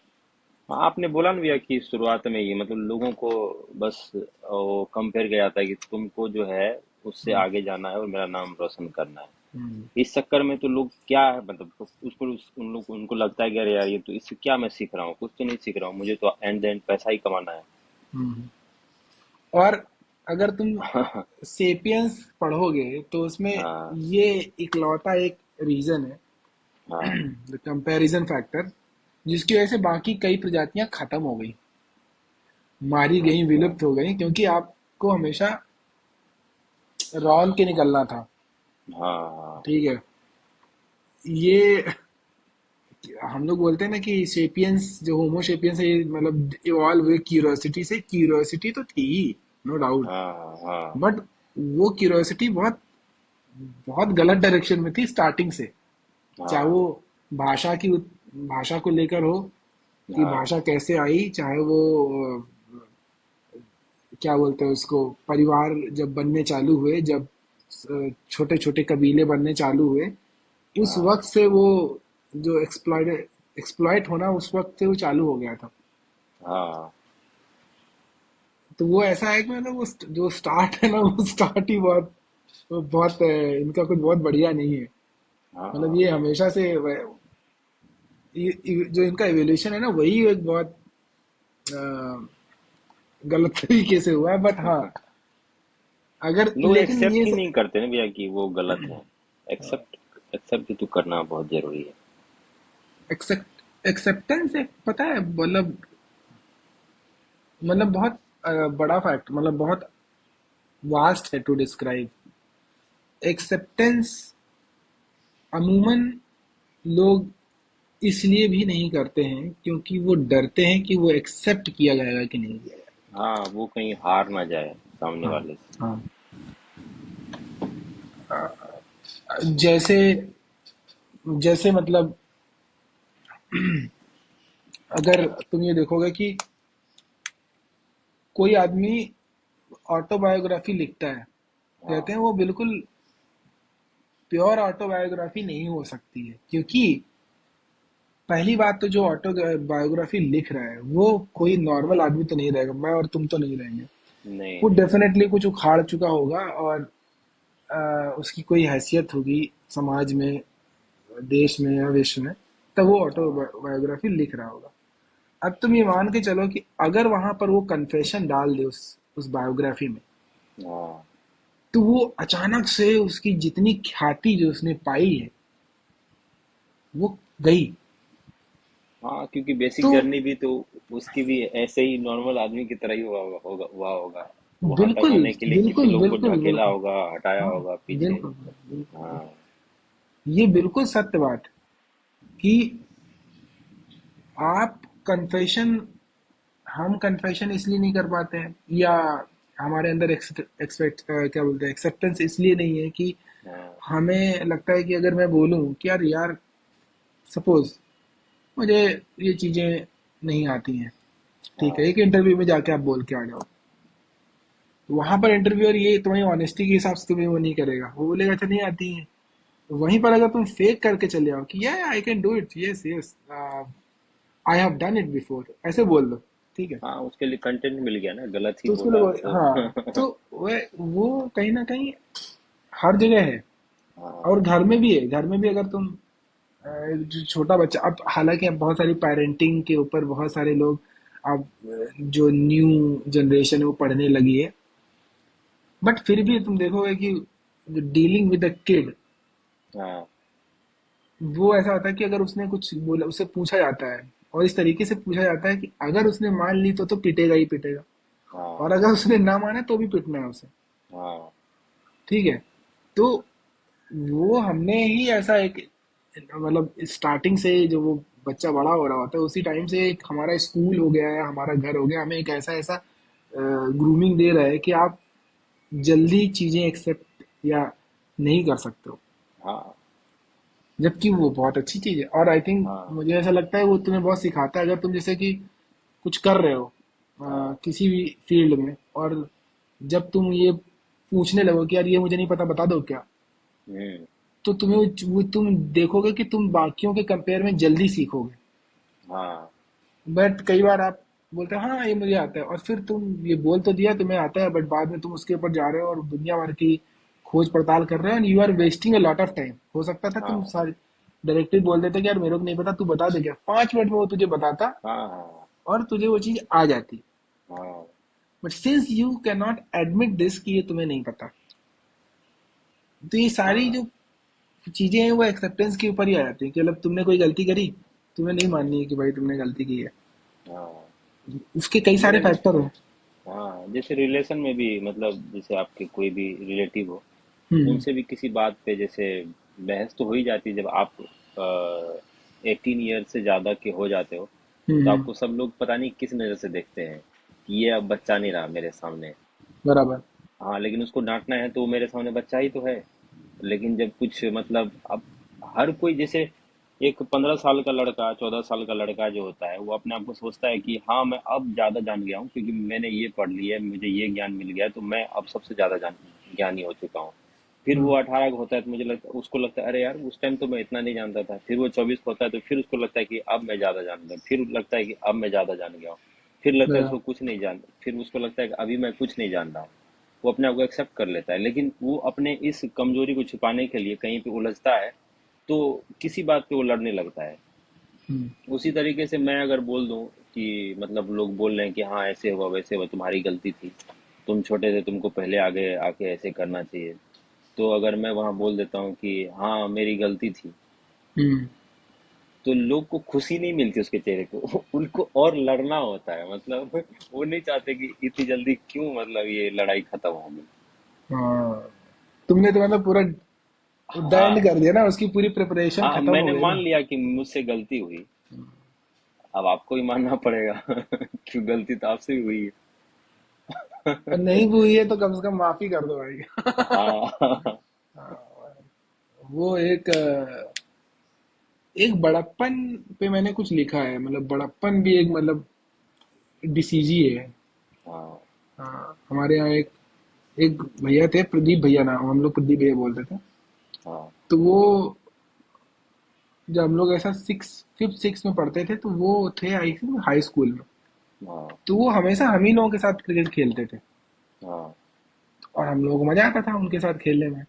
हाँ, आपने बोला ना भैया कि शुरुआत में ही मतलब लोगों को बस वो कंपेयर किया जाता है कि तुमको जो है उससे हम्म आगे जाना है और मेरा नाम रोशन करना है। हम्म इस चक्कर में तो लोग क्या है, मतलब तो उन लोग उनको लगता है कि अरे यार ये तो इससे क्या मैं सीख रहा हूँ, कुछ तो नहीं सीख रहा हूँ, मुझे तो एंड एंड पैसा ही कमाना है। हम्म। और अगर तुम सेपियंस पढ़ोगे तो उसमें हाँ ये इकलौता एक रीजन है, हाँ द कंपैरिजन फैक्टर, जिसकी वजह से बाकी कई प्रजातियां खत्म हो गई, मारी गई, अच्छा विलुप्त हो गई, क्योंकि आपको हमेशा रौन के निकलना था। हाँ ठीक है। ये हम लोग बोलते हैं ना कि सेपियंस जो होमो सेपियंस है, ये मतलब इवॉल्व हुए क्यूरियोसिटी से। क्यूरियोसिटी तो थी ही, नो डाउट। हाँ हाँ बट वो क्यूरियोसिटी बहुत बहुत गलत डायरेक्शन में थी स्टार्टिंग से। चाहे वो हाँ भाषा की भाषा को लेकर हो, कि हाँ भाषा कैसे आई, चाहे वो क्या बोलते हैं उसको, परिवार जब बनने चालू हुए, जब छोटे छोटे कबीले बनने चालू हुए, उस हाँ वक्त से वो जो एक्सप्लॉइट होना उस वक्त से वो चालू हो गया था। हाँ तो वो ऐसा है कि मतलब वो जो स्टार्ट है ना, वो स्टार्ट ही बहुत बहुत इनका कुछ बहुत बढ़िया नहीं है। मतलब हाँ। ये हमेशा से जो इनका एवोल्यूशन है ना, वही एक बहुत अ, गलत तरीके से हुआ है। बट हाँ, अगर लोग लेकिन एक्सेप्ट ये ही नहीं करते ना भैया कि वो गलत है। एक्सेप्ट एक्सेप्ट तो करना बहुत जरूरी है। एक्सेप्टेंस एक पता है, मतलब बहुत बड़ा फैक्ट, मतलब बहुत वास्ट है टू डिस्क्राइब। एक्सेप्टेंस अमूमन लोग इसलिए भी नहीं करते हैं क्योंकि वो डरते हैं कि वो एक्सेप्ट किया जाएगा कि नहीं किया हाँ, वो कहीं हार ना जाए सामने जाएगा। वाले से। हाँ हाँ। जैसे जैसे मतलब अगर तुम ये देखोगे कि कोई आदमी ऑटोबायोग्राफी लिखता है, कहते हाँ हैं वो बिल्कुल प्योर ऑटोबायोग्राफी नहीं हो सकती है, क्योंकि पहली बात तो जो ऑटोबायोग्राफी लिख रहा है वो कोई नॉर्मल आदमी तो नहीं रहेगा, मैं और तुम तो नहीं रहेंगे। नहीं वो नहीं। डेफिनेटली कुछ उखाड़ चुका होगा, और उसकी कोई हैसियत होगी समाज में, देश में या विश्व में, तब वो हाँ ऑटोबायोग्राफी लिख रहा होगा। अब तुम ये मान के चलो कि अगर वहां पर वो कन्फेशन डाल दे उस बायोग्राफी में, हाँ तो वो अचानक से उसकी जितनी ख्याति जो उसने पाई है वो गई। हाँ, क्योंकि बेसिक तो जर्नी भी तो उसकी भी ऐसे ही नॉर्मल आदमी की तरह ही हुआ होगा। वहां तक बिल्कुल होने के लिए कितने बिल्कुल लोगों को बिल्कुल ढकेला बिल्कुल। होगा, हटाया हाँ, होगा पीछे। बिल्कुल बिल्कुल। हाँ ये बिल्कुल सत्य बात है कि आप कन्फेशन हम कन्फेशन इसलिए नहीं कर पाते हैं, या हमारे अंदर एक्सपेक्ट क्या बोलते हैं, एक्सेप्टेंस इसलिए नहीं है कि हाँ हमें लगता है कि अगर मैं बोलूं कि यार यार सपोज मुझे ये चीजें नहीं आती हैं, ठीक है, हाँ एक इंटरव्यू में जाके आप बोल के आ जाओ, वहां पर इंटरव्यूअर ये तुम्हारी ऑनेस्टी के हिसाब से तुम्हें वो नहीं करेगा, वो बोलेगा अच्छा नहीं आती है। वहीं पर अगर तुम फेक करके चले आओ कि या I can do it, yes yes, I have done it before, ऐसे बोल दो, ठीक है, हाँ, उसके लिए कंटेंट मिल गया ना, गलत ही तो उसको बोला लोग तो। हाँ, तो वो कहीं ना कहीं हर जगह है। और हाँ घर में भी है, घर में भी अगर तुम जो छोटा बच्चा, अब हालांकि अब बहुत सारी पेरेंटिंग के ऊपर बहुत सारे लोग, अब जो न्यू जनरेशन है वो पढ़ने लगी है, बट फिर भी तुम देखोगे कि डीलिंग विद अ किड, हाँ वो ऐसा होता है कि अगर उसने कुछ बोला, उससे पूछा जाता है, और इस तरीके से पूछा जाता है कि अगर उसने मान ली तो पिटेगा ही पिटेगा, और हाँ अगर उसने ना माना तो भी पिटना है उसे। हाँ ठीक है। तो वो हमने ही ऐसा एक, मतलब स्टार्टिंग से जो वो बच्चा बड़ा हो रहा होता है उसी टाइम से एक हमारा स्कूल हो गया है, हमारा घर हो गया, हमें एक ऐसा ऐसा ग्रूमिंग दे रहा है कि आप जल्दी चीजें एक्सेप्ट या नहीं कर सकते हो, हाँ जबकि वो बहुत अच्छी चीज है। और आई थिंक हाँ मुझे ऐसा लगता है वो तुम्हें बहुत सिखाता है, अगर तुम जैसे कि कुछ कर रहे हो हाँ। किसी भी फील्ड में, और जब तुम ये पूछने लगो कि यार ये मुझे नहीं पता, बता दो क्या, हम्म। तो तुम्हें वो तुम देखोगे कि तुम बाकियों के कंपेयर में जल्दी सीखोगे। हाँ बट कई बार आप बोलते हो हाँ ये मुझे आता है, और फिर तुम ये बोल तो दिया तुम्हें आता है, बट बाद में तुम उसके ऊपर जा रहे हो और दुनिया भर की खोज पड़ताल कर रहे हो, and you are wasting a lot of time. हो सकता था तुम हाँ सारी डायरेक्टली बोल देते कि यार मेरे को नहीं पता, तू बता दे क्या, 5 मिनट में वो तुझे बताता हाँ हाँ और तुझे वो चीज आ जाती। हाँ but since you can not admit this कि ये तुम्हें नहीं पता, तो ये सारी हाँ जो चीजें हैं वो एक्सेप्टेंस के ऊपर ही आ जाती है कि मतलब तुमने कोई गलती करी, तुम्हें नहीं माननी है कि भाई तुमने गलती की है। हाँ। उसके कई सारे मेरे फैक्टर हैं। हाँ, जैसे रिलेशन में भी मतलब जैसे आपके कोई भी रिलेटिव हो, हम्म। उनसे भी किसी बात पे जैसे बहस तो हो ही जाती है जब आप 18 ईयर से ज़्यादा के हो जाते हो। तो हम्म। आपको सब लोग पता नहीं किस नज़र से देखते हैं कि ये अब बच्चा नहीं रहा मेरे सामने। बराबर। हाँ, लेकिन उसको डांटना है तो वो मेरे सामने बच्चा ही तो है। लेकिन जब कुछ मतलब अब हर कोई जैसे एक 15 साल का लड़का 14 साल का लड़का जो होता है वो अपने आप को सोचता है कि हाँ मैं अब ज़्यादा जान गया हूँ क्योंकि मैंने ये पढ़ लिया है, मुझे ये ज्ञान मिल गया है, तो मैं अब सबसे ज़्यादा ज्ञानी हो चुका हूँ। फिर वो हम्म। 18 का होता है तो मुझे लगता उसको लगता है अरे यार उस टाइम तो मैं इतना नहीं जानता था। फिर वो 24 का होता है तो फिर उसको लगता है कि अब मैं ज़्यादा जान गया, फिर लगता है कि अब मैं ज़्यादा जान गया हूँ। फिर लगता है बराबर। उसको कुछ नहीं जान, फिर उसको लगता है कि अभी मैं कुछ नहीं जान रहा हूँ। वो अपने आप को एक्सेप्ट कर लेता है, लेकिन वो अपने इस कमजोरी को छुपाने के लिए कहीं पे उलझता है, तो किसी बात पे वो लड़ने लगता है। हम्म। उसी तरीके से मैं अगर बोल दूं कि मतलब लोग बोल रहे हैं कि हाँ ऐसे हुआ वैसे हुआ, तुम्हारी गलती थी, तुम छोटे थे, तुमको पहले आगे आके ऐसे करना चाहिए। तो अगर मैं वहाँ बोल देता हूँ कि हाँ मेरी गलती थी, हम्म। तो लोग को खुशी नहीं मिलती उसके चेहरे को उनको और लड़ना होता है, मतलब वो नहीं चाहते कि इतनी जल्दी क्यों मतलब ये लड़ाई खत्म होगी। हाँ, तुमने तो मतलब पूरा द एंड हाँ कर दिया ना, उसकी पूरी प्रिपरेशन हाँ, खत्म हो मैंने गई मान ना। लिया कि मुझसे गलती हुई, अब आपको ही मानना पड़ेगा कि गलती तो आपसे ही हुई और है। नहीं भी हुई है तो कम से कम माफी कर दो भाई। हाँ वो एक बड़प्पन पे मैंने कुछ लिखा है, मतलब बड़प्पन भी एक मतलब डिसीज ही है। हाँ हाँ, हमारे यहाँ एक एक भैया थे, प्रदीप भैया, नाम हम लोग प्रदीप भैया बोलते थे। हाँ तो वो, जब हम लोग ऐसा सिक्स फिफ्थ सिक्स में पढ़ते थे तो वो थे आई थिंक हाई स्कूल में। हाँ तो वो हमेशा हम ही लोगों के साथ क्रिकेट खेलते थे, हाँ और हम लोगों को मजा आता था उनके साथ खेलने में,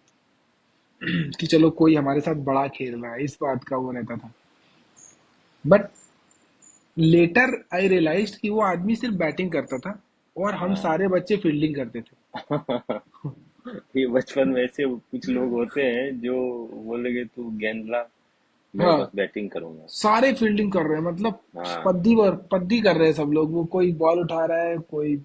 कि चलो कोई हमारे साथ बड़ा खेल रहा है, इस बात का वो रहता था। बट लेटर आई रियलाइज कि वो आदमी सिर्फ बैटिंग करता था और हम हाँ। सारे बच्चे फील्डिंग करते थे। ये बचपन में ऐसे कुछ लोग होते हैं जो बोलेंगे तू गेंद ला, मैं हाँ, बस बैटिंग करूंगा। सारे फील्डिंग कर रहे हैं, मतलब हाँ, पद्दी कर रहे हैं सब लोग, वो कोई बॉल उठा रहा है, कोई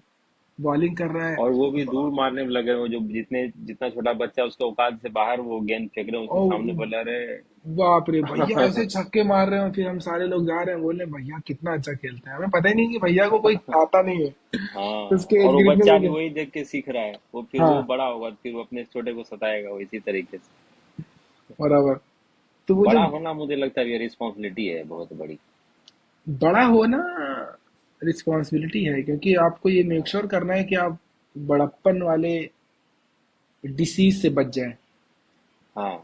बॉलिंग कर रहा है। और वो भी दूर मारने में लगे हो, जो जितना छोटा बच्चा है, उसके औकात से बाहर वो गेंद फेंक रहे हैं, उसके और सामने बोला रहे। बाप रे, भैया ऐसे छक्के मार रहे हैं, फिर हम सारे लोग जा रहे हैं बोले भैया कितना अच्छा खेलते हैं, हमें पता ही नहीं कि भैया को कोई आता नहीं है हाँ, उसके और एज वो ग्रुप में बच्चा भी कोई। वही देख के सीख रहा है, वो फिर वो हाँ, बड़ा होगा फिर वो अपने छोटे को सताएगा वो इसी तरीके से। बराबर। तो वो जो बड़ा होना मुझे लगता है ये रिस्पॉन्सिबिलिटी है बहुत बड़ी। बड़ा होना रिस्पॉन्सिबिलिटी है, क्योंकि आपको ये मेक हाँ श्योर करना है कि आप बड़प्पन वाले डिसीज से बच जाएं। हाँ।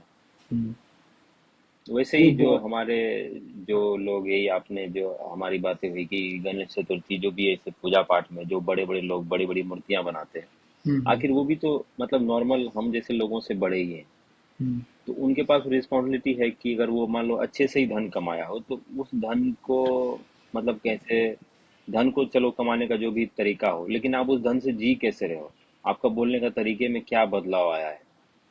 हम्म। वैसे ये ही जो बहुत। हमारे जो लोग, यही आपने जो हमारी बातें हुई कि गणेश चतुर्थी जो भी है, ऐसे पूजा पाठ में जो बड़े बड़े लोग बड़ी बड़ी मूर्तियां बनाते हैं, हम्म। आखिर वो भी तो मतलब नॉर्मल हम जैसे लोगों से बड़े ही हैं। हम्म। तो उनके पास रिस्पॉन्सिबिलिटी है कि अगर वो मान लो अच्छे से ही धन कमाया हो तो उस धन को मतलब कैसे, धन को चलो कमाने का जो भी तरीका हो, लेकिन आप उस धन से जी कैसे रहे हो, आपका बोलने का तरीके में क्या बदलाव आया है,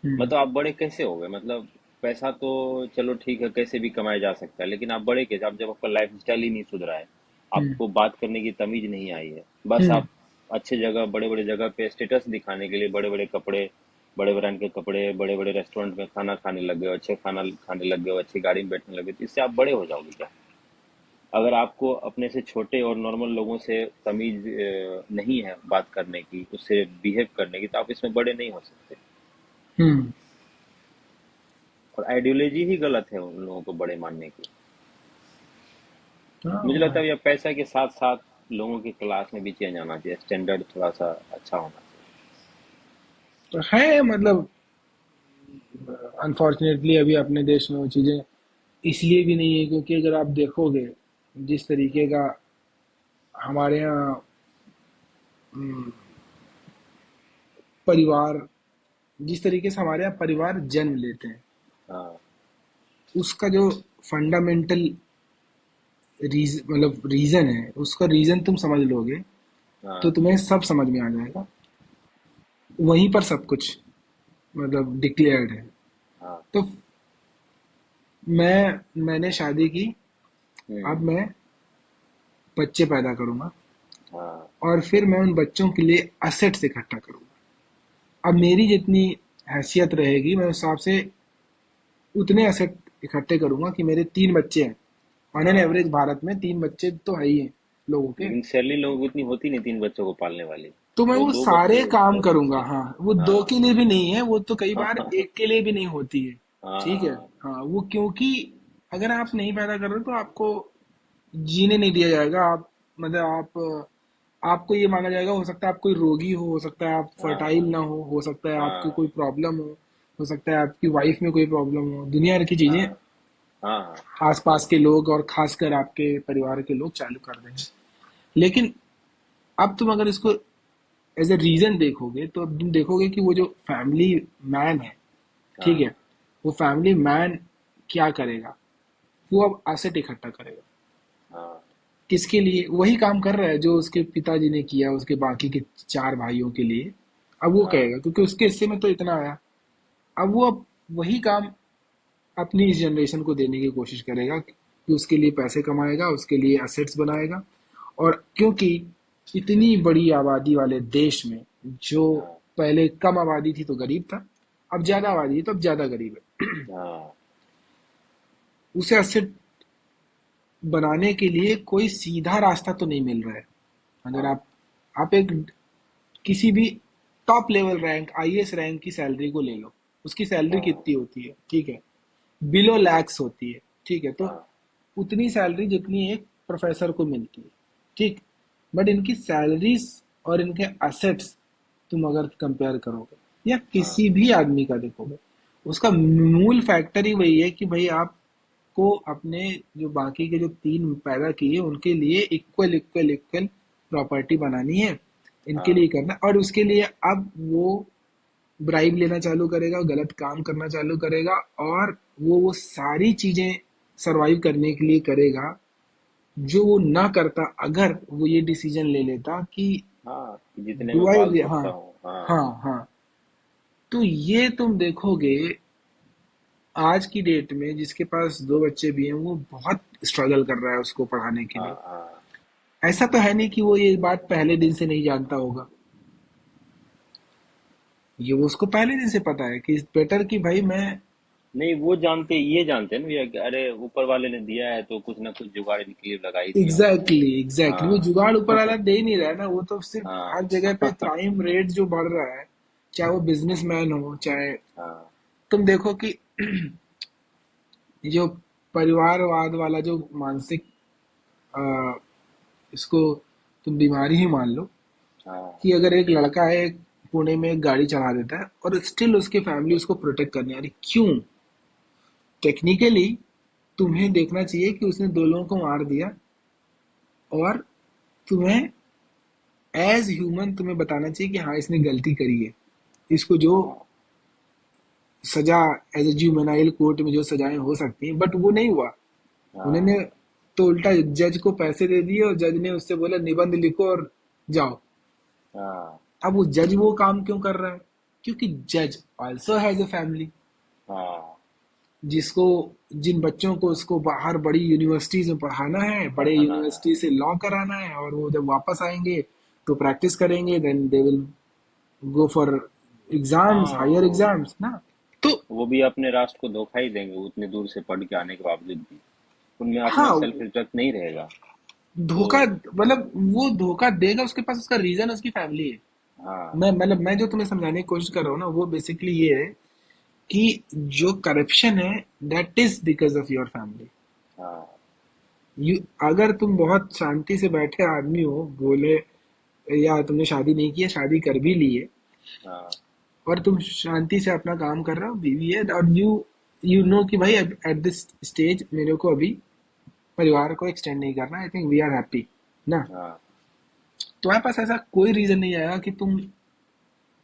हम्म। मतलब आप बड़े कैसे हो गए। मतलब पैसा तो चलो ठीक है कैसे भी कमाया जा सकता है, लेकिन आप बड़े कैसे, आप जब आपका लाइफ स्टाइल ही नहीं सुधरा है, हम्म। आपको बात करने की तमीज नहीं आई है, बस हम्म। आप अच्छे जगह बड़े बड़े जगह पे स्टेटस दिखाने के लिए बड़े बड़े कपड़े, बड़े ब्रांड के कपड़े, बड़े बड़े रेस्टोरेंट में खाना खाने लग गए हो, अच्छे खाना खाने लग गए हो, अच्छी गाड़ी में बैठने लगे, तो इससे आप बड़े हो जाओगे क्या। अगर आपको अपने से छोटे और नॉर्मल लोगों से तमीज नहीं है बात करने की, उससे बिहेव करने की, तो आप इसमें बड़े नहीं हो सकते। हम्म। और आइडियोलॉजी ही गलत है उन लोगों को बड़े मानने की। मुझे लगता हाँ, है ये पैसा के साथ साथ लोगों की क्लास में भी चेंज आना चाहिए, स्टैंडर्ड थोड़ा सा अच्छा होना तो है मतलब, अनफॉर्चुनेटली अभी अपने देश में वो चीजें इसलिए भी नहीं है क्योंकि अगर आप देखोगे जिस तरीके का हमारे यहाँ हम्म, परिवार, जिस तरीके से हमारे यहाँ परिवार जन्म लेते हैं, चाहिए। हाँ उसका जो फंडामेंटल मतलब रीजन है, उसका रीजन तुम समझ लोगे तो हाँ तुम्हें सब समझ में आ जाएगा। वहीं पर सब कुछ मतलब डिक्लेयर्ड है। हाँ। तो मैंने शादी की, अब हम्म मैं बच्चे पैदा करूंगा, हाँ। और फिर मैं उन बच्चों के लिए असेट्स इकट्ठा करूंगा। अब मेरी जितनी हैसियत रहेगी मैं उस हिसाब से उतने असेट इकट्ठे करूंगा कि मेरे 3 बच्चे हैं। ऑन एन हाँ, एवरेज भारत में 3 बच्चे तो है ही हैं लोगों के। लेकिन सैलरी लोगों को इतनी होती नहीं 3 बच्चों को पालने वाली। तो मैं वो वो दो सारे बच्चे काम बहुत करूंगा। मुश्किल। हाँ, वो दो हाँ। के लिए भी नहीं है, वो तो कई हाँ। बार हाँ। एक के लिए भी नहीं होती है। ठीक है। हाँ। हाँ, वो क्योंकि अगर आप नहीं पैदा कर रहे हो तो आपको जीने नहीं दिया जाएगा। आप मतलब आपको ये माना जाएगा। हो सकता है आप कोई रोगी हो सकता है आप फर्टाइल हाँ। ना हो सकता है आपकी हाँ। कोई प्रॉब्लम हो सकता है आपकी वाइफ में कोई प्रॉब्लम हो, दुनिया भर की चीजें हाँ। हाँ। आसपास के लोग और खासकर आपके परिवार के लोग चालू कर देंगे। लेकिन अब तुम अगर इसको एज ए रीजन देखोगे तो तुम देखोगे कि वो जो फैमिली मैन है, ठीक है, हाँ। वो फैमिली मैन क्या करेगा? वो अब एसेट इकट्ठा करेगा। हाँ। किसके लिए? वही काम कर रहा है जो उसके पिताजी ने किया उसके बाकी के 4 भाइयों के लिए। अब वो हाँ। कहेगा क्योंकि उसके हिस्से में तो इतना आया। अब वही काम अपनी इस जनरेशन को देने की कोशिश करेगा कि उसके लिए पैसे कमाएगा, उसके लिए एसेट्स बनाएगा। और क्योंकि इतनी बड़ी आबादी वाले देश में जो हाँ। पहले कम आबादी थी तो गरीब था, अब ज्यादा आबादी है तो अब ज्यादा गरीब है। हाँ। उसे एसेट बनाने के लिए कोई सीधा रास्ता तो नहीं मिल रहा है। अगर हाँ। आप एक किसी भी top level rank IAS rank की सैलरी को ले लो। उसकी सैलरी हाँ। कितनी होती है? ठीक है, बिलो लैक्स होती है। ठीक है, तो हाँ। उतनी सैलरी जितनी एक प्रोफेसर को मिलती है। ठीक। बट इनकी सैलरीज और इनके असेट्स तुम अगर कंपेयर करोगे या हाँ। किसी भी आदमी का देखोगे, उसका मूल फैक्टर ही वही है कि भाई आपको अपने जो बाकी के जो 3 पैदा किए उनके लिए इक्वल इक्वल इक्वल प्रॉपर्टी बनानी है। इनके हाँ। लिए करना, और उसके लिए अब वो ब्राइब लेना चालू करेगा, गलत काम करना चालू करेगा, और वो सारी चीजें सरवाइव करने के लिए करेगा जो वो ना करता अगर वो ये डिसीजन ले लेता कि हाँ, कि जितने डू में पाल आई। हाँ, सकता हूँ। हाँ। हाँ, हाँ। तो ये तुम देखोगे आज की डेट में जिसके पास 2 बच्चे भी हैं वो बहुत स्ट्रगल कर रहा है उसको पढ़ाने के हाँ। लिए। हाँ। ऐसा तो है नहीं कि वो ये बात पहले दिन से नहीं जानता होगा। ये वो उसको पहले दिन से पता है कि बेटर कि भाई मैं। नहीं, वो जानते ये जानते हैं ना भैया कि अरे ऊपर वाले ने दिया है तो कुछ ना कुछ जुगाड़ इनके लिए लगा ही दिया होगा। एग्जैक्टली, एग्जैक्टली, वो हाँ। जुगाड़ ऊपर वाला दे ही नहीं रहा है ना। वो तो सिर्फ हाँ। हर जगह पे क्राइम रेट जो बढ़ रहा है, चाहे वो बिजनेसमैन हो चाहे हाँ। तुम देखो कि जो परिवारवाद वाला जो मानसिक अ, इसको तुम बीमारी ही मान लो हाँ। कि अगर एक लड़का है पुणे में एक गाड़ी चला देता है और स्टिल उसकी फैमिली उसको प्रोटेक्ट करने आ रही, क्यों? टेक्निकली तुम्हें देखना चाहिए कि उसने 2 लोगों को मार दिया, और तुम्हें एज ह्यूमन तुम्हें बताना चाहिए कि हाँ इसने गलती करी है। इसको जो हाँ। सजा एज ए जुवेनाइल कोर्ट में जो सजाएं हो सकती हैं, बट वो नहीं हुआ। उन्होंने हाँ। तो उल्टा जज को पैसे दे दिए और जज ने उससे बोला निबंध लिखो और जाओ। हाँ। अब वो जज वो काम क्यों कर रहा है? क्योंकि जज ऑल्सो हैज अ फैमिली, हाँ। जिसको जिन बच्चों को उसको बाहर बड़ी यूनिवर्सिटीज में पढ़ाना है, बड़े पढ़ाना है। यूनिवर्सिटी से लॉ कराना है, और वो जब वापस आएंगे तो प्रैक्टिस करेंगे, then they will go for exams, हाँ, हायर एग्जाम्स ना। तो वो भी अपने राष्ट्र को धोखा ही देंगे उतने दूर से पढ़ के आने के बावजूद भी। उनमें अपना हाँ, सेल्फ रिस्पेक्ट नहीं रहेगा। तो धोखा मतलब वो धोखा देगा, उसके पास उसका रीजन उसकी फैमिली है। हाँ। मैं जो तुम्हें समझाने की कोशिश कर रहा हूँ ना वो बेसिकली ये है कि जो करप्शन है that is because of your family. हाँ। यू अगर तुम बहुत शांति से बैठे आदमी हो, बोले, या तुमने शादी नहीं की है, शादी कर भी ली है, हाँ। और तुम शांति से अपना काम कर रहे हो, बीवी है, और यू नो कि भाई एट दिस स्टेज मेरे को अभी परिवार को एक्सटेंड नहीं करना, I think we are happy ना। हाँ। तुम्हारे पास ऐसा कोई रीजन नहीं आएगा कि तुम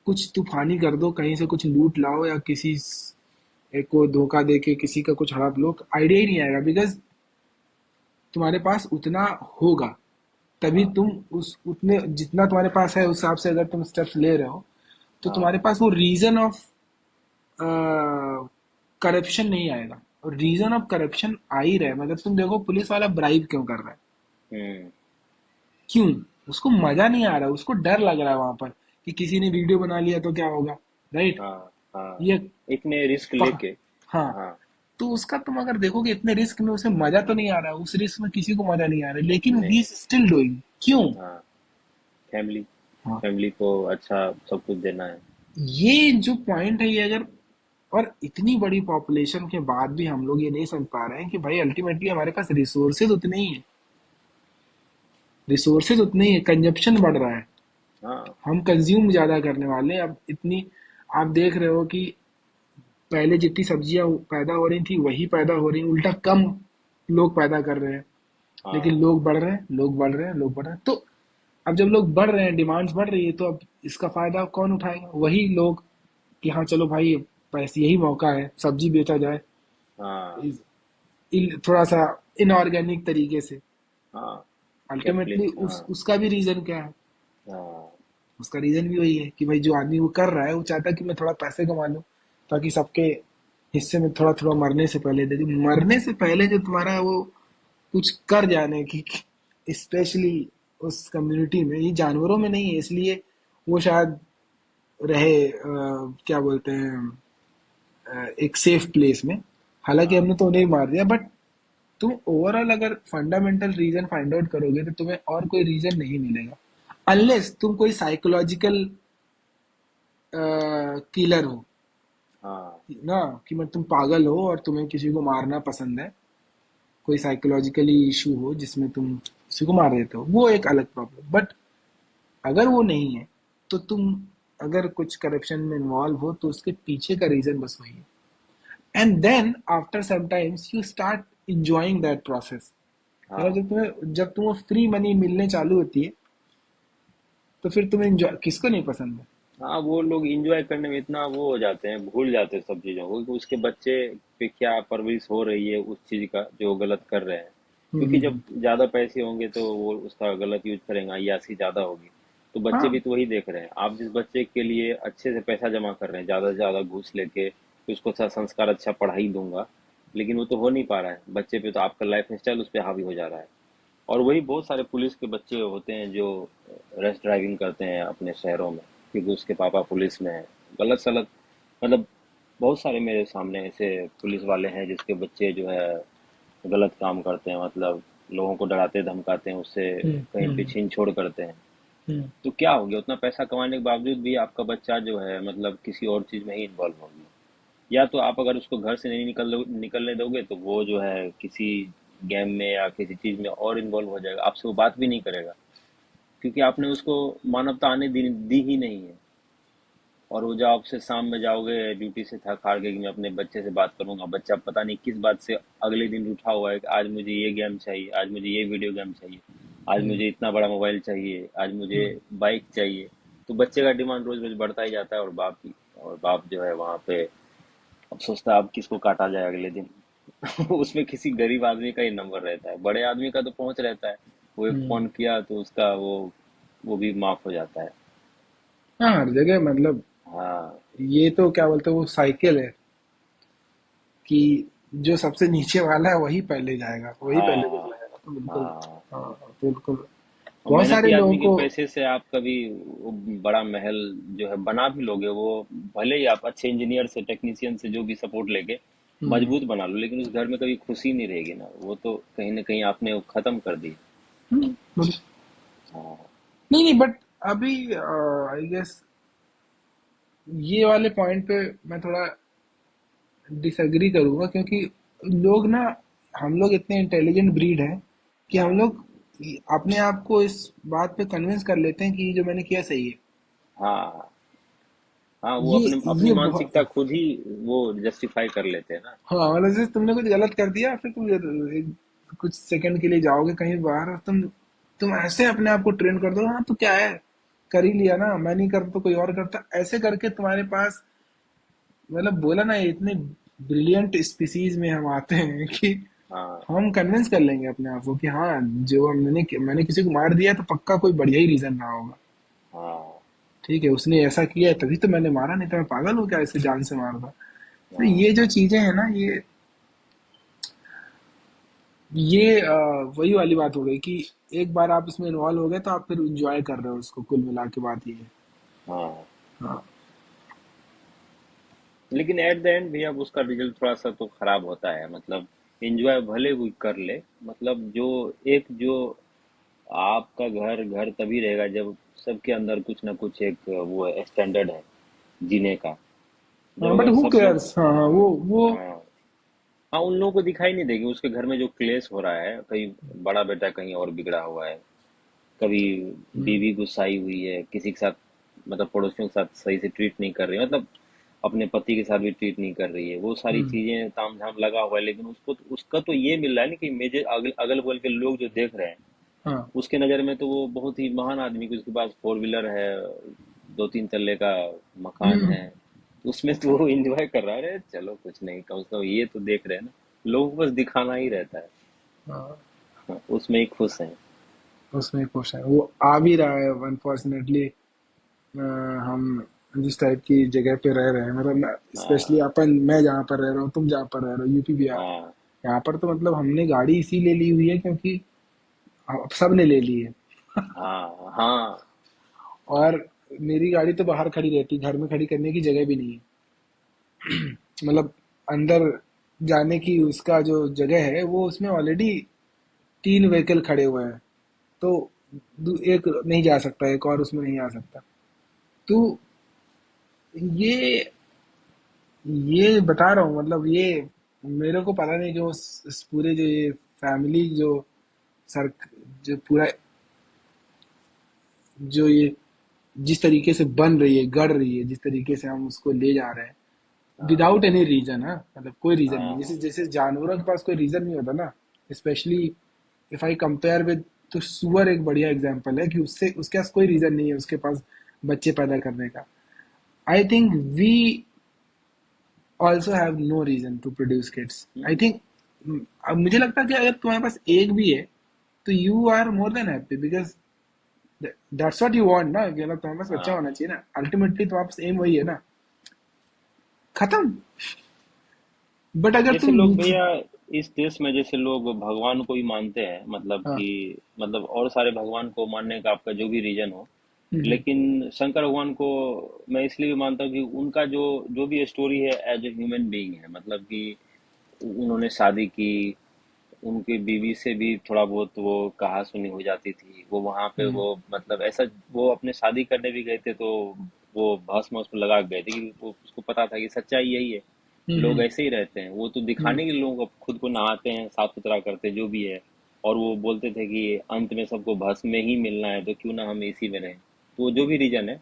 कुछ तूफानी कर दो, कहीं से कुछ लूट लाओ, या किसी को धोखा दे के किसी का कुछ हड़प लो। आइडिया ही नहीं आएगा बिकॉज तुम्हारे पास उतना होगा तभी हाँ। तुम उस उतने जितना तुम्हारे पास है उस हिसाब से अगर तुम स्टेप्स ले रहे हो तो तुम्हारे हाँ। पास वो रीजन ऑफ करप्शन नहीं आएगा। और रीजन ऑफ करप्शन आ ही रहा है, मतलब तुम देखो पुलिस वाला ब्राइब क्यों कर रहा है? हम्म। क्यों? उसको मजा नहीं आ रहा, उसको डर लग रहा है वहां पर कि किसी ने वीडियो बना लिया तो क्या होगा, राइट? हाँ, हाँ। ये एक ने रिस्क पह, लेके। हाँ, हाँ, तो उसका तुम अगर देखोगे इतने रिस्क में उसे मजा तो नहीं आ रहा, उस रिस्क में किसी को मजा नहीं आ रहा, लेकिन ही नहीं। इज स्टिल डूइंग, क्यों? हाँ, फैमिली। हाँ, फैमिली को अच्छा सब कुछ देना है। ये जो पॉइंट है, ये अगर, और इतनी बड़ी पॉपुलेशन के बाद भी हम लोग ये नहीं समझ पा रहे हैं कि भाई अल्टीमेटली हमारे पास रिसोर्सेज उतने ही है, रिसोर्सेज उतने ही है, कंजप्शन बढ़ रहा है, हाँ, हम कंज्यूम ज्यादा करने वाले हैं अब इतनी। आप देख रहे हो कि पहले जितनी सब्जियां पैदा हो रही थी वही पैदा हो रही हैं, उल्टा कम लोग पैदा कर रहे हैं, लेकिन हाँ। लोग बढ़ रहे हैं, लोग बढ़ रहे हैं, लोग बढ़ रहे हैं, तो अब जब लोग बढ़ रहे हैं, डिमांड्स बढ़ रही है, तो अब इसका फायदा कौन उठाएगा? वही लोग, कि हाँ चलो भाई, पैसे यही मौका है, सब्जी बेचा जाए हाँ, थोड़ा सा इनऑर्गेनिक तरीके से। हाँ। Ultimately capitalist. हाँ, उसका भी रीजन क्या है? हाँ। उसका रीजन भी वही है कि भाई जो आदमी वो कर रहा है, वो चाहता है कि मैं थोड़ा पैसे कमा लूं, ताकि सबके हिस्से में थोड़ा थोड़ा मरने से पहले दे दूं। मरने से पहले जो तुम्हारा वो कुछ कर जाने की, स्पेशली उस कम्युनिटी में, ये जानवरों में नहीं है, इसलिए वो शायद रहे क्या बोलते हैं, एक सेफ प्लेस में। हालांकि हाँ, हमने तो उन्हें ही मार दिया, बट तुम ओवरऑल अगर फंडामेंटल रीजन फाइंड आउट करोगे तो तुम्हें और कोई रीजन नहीं मिलेगा, अनलेस तुम कोई साइकोलॉजिकल किलर हो, हाँ, ना, कि मैं तुम पागल हो और तुम्हें किसी को मारना पसंद है, कोई साइकोलॉजिकली इशू हो जिसमें तुम किसी को मार देते हो, वो एक अलग प्रॉब्लम। बट अगर वो नहीं है, तो तुम अगर कुछ करप्शन में इन्वॉल्व हो तो उसके पीछे का रीजन बस वही है, and then after some times you start enjoying that process. मतलब हाँ। जब तुम्हें फ्री मनी मिलने चालू होती है, तो फिर तुम्हें enjoy- किसको नहीं पसंद है? हाँ, वो लोग एंजॉय करने में इतना वो हो जाते हैं, भूल जाते हैं सब चीज़ों को कि उसके बच्चे पे क्या परवरिश हो रही है उस चीज़ का जो वो गलत कर रहे हैं। क्योंकि जब हम्म। ज़्यादा पैसे होंगे तो वो उसका गलत यूज करेंगे, अय्याशी ज़्यादा होगी। तो बच्चे हाँ, भी तो वही देख रहे हैं। आप जिस बच्चे के लिए अच्छे से पैसा जमा कर रहे हैं, ज़्यादा से ज़्यादा घूस लेके कि उसको अच्छा संस्कार, अच्छा पढ़ाई दूंगा, लेकिन वो तो हो नहीं पा रहा है। बच्चे पे तो आपका लाइफ स्टाइल उस पर हावी हो जा रहा है। और वही बहुत सारे पुलिस के बच्चे होते हैं जो रैश ड्राइविंग करते हैं अपने शहरों में, क्योंकि उसके पापा पुलिस में हैं। गलत सलत, मतलब बहुत सारे मेरे सामने ऐसे पुलिस वाले हैं जिसके बच्चे जो है गलत काम करते हैं, मतलब लोगों को डराते धमकाते हैं, उससे कहीं पे हम्म, छीन छोड़ करते हैं। हम्म। तो क्या हो गया, उतना पैसा कमाने के बावजूद भी आपका बच्चा जो है मतलब किसी और चीज में ही इन्वॉल्व हो गया। या तो आप अगर उसको घर से नहीं निकलने दोगे तो वो जो है किसी गेम में या किसी चीज में और इन्वॉल्व हो जाएगा, आपसे वो बात भी नहीं करेगा, क्योंकि आपने उसको मानवता आने दी ही नहीं है। और वो जब आपसे शाम में जाओगे ड्यूटी से थक हार के कि मैं अपने बच्चे से बात करूंगा, बच्चा पता नहीं किस बात से अगले दिन उठा हुआ है कि आज मुझे ये गेम चाहिए, आज मुझे ये वीडियो गेम चाहिए, आज मुझे इतना बड़ा मोबाइल चाहिए, आज मुझे बाइक चाहिए। तो बच्चे का डिमांड रोज रोज बढ़ता ही जाता है, और बाप जो है वहां पे अब सोचता है अब किसको काटा जाए अगले दिन। उसमें किसी गरीब आदमी का ही नंबर रहता है, बड़े आदमी का तो पहुंच रहता है। वो एक हम्म। फोन किया तो उसका वो भी माफ हो जाता है। हाँ, हर जगह मतलब, हाँ, ये तो क्या बोलते हैं, वो साइकिल है कि जो सबसे नीचे वाला है वही पहले जाएगा, वही पहले हाँ, निकला जाएगा, तो बिल्कुल। हाँ। हाँ, बिल्कुल। और बहुत सारे मेहनती लोगों आदमी के को। पैसे से आप कभी वो बड़ा महल जो है बना भी लोगे, वो भले ही आप अच्छे इंजीनियर से, टेक्नीशियन से जो भी सपोर्ट लेके हम्म, मजबूत बना लो, लेकिन उस घर में कभी खुशी नहीं रहेगी ना, वो तो कहीं ना कहीं आपने वो खत्म कर दी। बिल्कुल। हाँ, नहीं नहीं, बट अभी आई गेस ये वाले पॉइंट पे मैं थोड़ा डिसएग्री करूंगा, क्योंकि लोग ना, हम लोग इतने इंटेलिजेंट ब्रीड हैं कि हम हाँ, लोग अपने आप को इस बात पे कन्विंस कर लेते हैं कि ये जो मैंने किया सही है। हाँ, हाँ। वो ये अपने अपनी ये मानसिकता बहुत, खुद ही वो जस्टिफाई कर लेते हैं ना। हाँ, मतलब जैसे तुमने कुछ गलत कर दिया, फिर तुम कुछ सेकंड के लिए जाओगे कहीं बाहर और तुम ऐसे अपने आप को ट्रेन कर दो, हाँ तो क्या है, कर ही लिया ना, मैं नहीं करता तो कोई और करता, ऐसे करके तुम्हारे पास, मतलब बोला ना, इतने ब्रिलियंट स्पीसीज में हम आते हैं कि हाँ, हम कन्विंस कर लेंगे अपने आप को कि हाँ, जो मैंने किसी को मार दिया तो पक्का कोई बढ़िया ही रीजन रहा होगा। हाँ, ठीक है, उसने ऐसा किया है तभी तो मैंने मारा, नहीं तो मैं पागल हूँ क्या इसे जान से मारता? तो हाँ, ये जो चीजें हैं ना, ये ये वही वाली बात हो गई कि एक बार आप इसमें इन्वॉल्व हो गए तो आप फिर एंजॉय कर रहे हो उसको, कुल मिला के बात ये है। हाँ, हाँ। लेकिन एट द एंड भैया उसका रिजल्ट थोड़ा सा तो खराब होता है, मतलब एंजॉय भले कोई कर ले, मतलब जो आपका घर घर तभी रहेगा जब सबके अंदर कुछ ना कुछ एक वो स्टैंडर्ड है जीने का। जब हाँ बट अगर हु सब लोग, केयर्स, हाँ हाँ, वो हाँ हाँ, उन लोगों को दिखाई नहीं देगी उसके घर में जो क्लेश हो रहा है, कहीं बड़ा बेटा कहीं और बिगड़ा हुआ है, कभी हम्म, बीवी गुस्साई हुई है किसी के साथ, मतलब पड़ोसियों के साथ सही से ट्रीट नहीं कर रही है, मतलब अपने पति के साथ भी ट्रीट नहीं कर रही है, वो सारी हम्म, चीजें तामझाम लगा हुआ है, लेकिन उसका तो ये मिल रहा है ना कि मेरे अगल बगल के लोग जो देख रहे हैं, हाँ। उसके नज़र में तो वो बहुत ही महान आदमी की, उसके पास फोर व्हीलर है, दो तीन तल्ले का मकान हम्म, है, तो उसमें तो वो एंजॉय कर रहा है। अरे चलो कुछ नहीं, कम से कम ये तो देख रहे हैं ना, लोगों को बस दिखाना ही रहता है। हाँ, हाँ, उसमें ही खुश हैं। उसमें खुश है, वो आ भी रहा है अनफॉर्चुनेटली। हम जिस टाइप की जगह पे रह रहे हैं, मतलब स्पेशली हाँ अपन, मैं जहाँ पर रह रहा हूँ, तुम जहाँ पर रह रहे हो, यूपी बिहार, हाँ यहाँ पर तो मतलब हमने गाड़ी इसीलिए ली हुई है क्योंकि अब सब ने ले ली है। हाँ हाँ। और मेरी गाड़ी तो बाहर खड़ी रहती, घर में खड़ी करने की जगह भी नहीं है। मतलब अंदर जाने की उसका जो जगह है वो, उसमें ऑलरेडी 3 व्हीकल खड़े हुए हैं। तो एक नहीं जा सकता, एक और उसमें नहीं आ सकता। तो ये ये बता रहा हूँ, मतलब ये मेरे को पता नहीं क्यों इस पूरे जो ये फैमिली जो सर जो पूरा जो ये जिस तरीके से बन रही है, गढ़ रही है, जिस तरीके से हम उसको ले जा रहे हैं हाँ विदाउट एनी रीजन है, मतलब कोई रीजन नहीं, जैसे हाँ। जैसे जानवरों के पास कोई रीजन नहीं होता ना। Specially if I compare with, तो सुअर एक बढ़िया एग्जांपल है कि उससे उसके पास कोई रीजन नहीं है उसके पास बच्चे पैदा करने का। I think we also have no reason to produce kids, I hmm, think. अब मुझे लगता है कि अगर तुम्हारे पास एक भी है तो you are more than happy, because that's what you want ना, कि मतलब तुम्हारे पास बच्चा होना हाँ। चाहिए ना, अल्टीमेटली तुम्हारे पास एम वही है ना। खत्म। बट अगर जैसे तुम लोग नीचे, भैया इस देश में, जैसे लोग भगवान को ही मानते हैं, मतलब हाँ, कि मतलब और सारे भगवान को मानने का आपका जो भी रीजन हो, हम्म, लेकिन शंकर भगवान को मैं इसलिए भी मानता हूँ कि उनका जो जो भी स्टोरी है एज ए ह्यूमन बीइंग है, मतलब कि उन्होंने शादी की, उनकी बीवी से भी थोड़ा बहुत वो कहा सुनी हो जाती थी, वो वहां पे हम्म, वो मतलब ऐसा, वो अपने शादी करने भी गए थे तो वो भस्म उसमें लगा के गए थे कि वो उसको पता था कि सच्चाई यही है, लोग हम्म, ऐसे ही रहते हैं, वो तो हम्म, दिखाने के लिए लोगों को खुद को नहाते हैं, साफ सुथरा करते हैं जो भी है, और वो बोलते थे कि अंत में सबको भस्म में ही मिलना है तो क्यों ना हम इसी में रहें, तो जो भी रीजन है,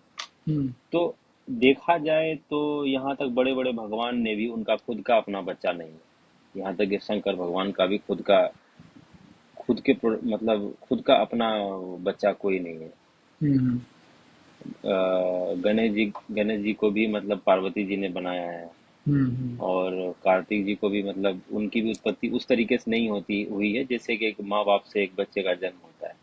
हम्म। तो देखा जाए तो यहाँ तक बड़े बड़े भगवान ने भी उनका खुद का अपना बच्चा नहीं है, यहाँ तक कि शंकर भगवान का भी मतलब खुद का अपना बच्चा कोई नहीं है। हम्म, गणेश जी को भी मतलब पार्वती जी ने बनाया है, हम्म, और कार्तिक जी को भी, मतलब उनकी भी उत्पत्ति उस तरीके से नहीं होती हुई है जैसे कि एक माँ बाप से एक बच्चे का जन्म होता है,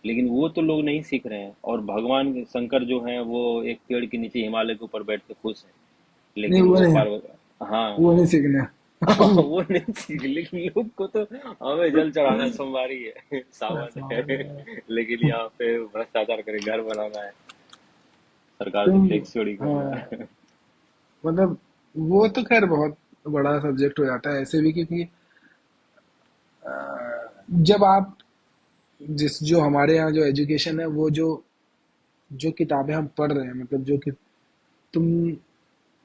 लेकिन वो तो लोग नहीं सीख रहे हैं, और भगवान शंकर जो हैं वो एक पेड़ के नीचे हिमालय के ऊपर बैठ के खुश हैं, नहीं लेकिन वो वो नहीं है, पार्वती, हाँ। वो नहीं सीखना। वो नहीं सीख, लेकिन लोग को तो हमें जल चढ़ाना सोमवारी है, सावन है, लेकिन यहाँ पे भ्रष्टाचार करे घर बनाना है, सरकार से तुम, टैक्स चोरी करना हाँ, है। मतलब वो तो खैर बहुत बड़ा सब्जेक्ट हो जाता है ऐसे भी, क्योंकि जब आप जिस जो हमारे यहाँ जो एजुकेशन है, वो जो जो किताबें हम पढ़ रहे हैं, मतलब जो कि तुम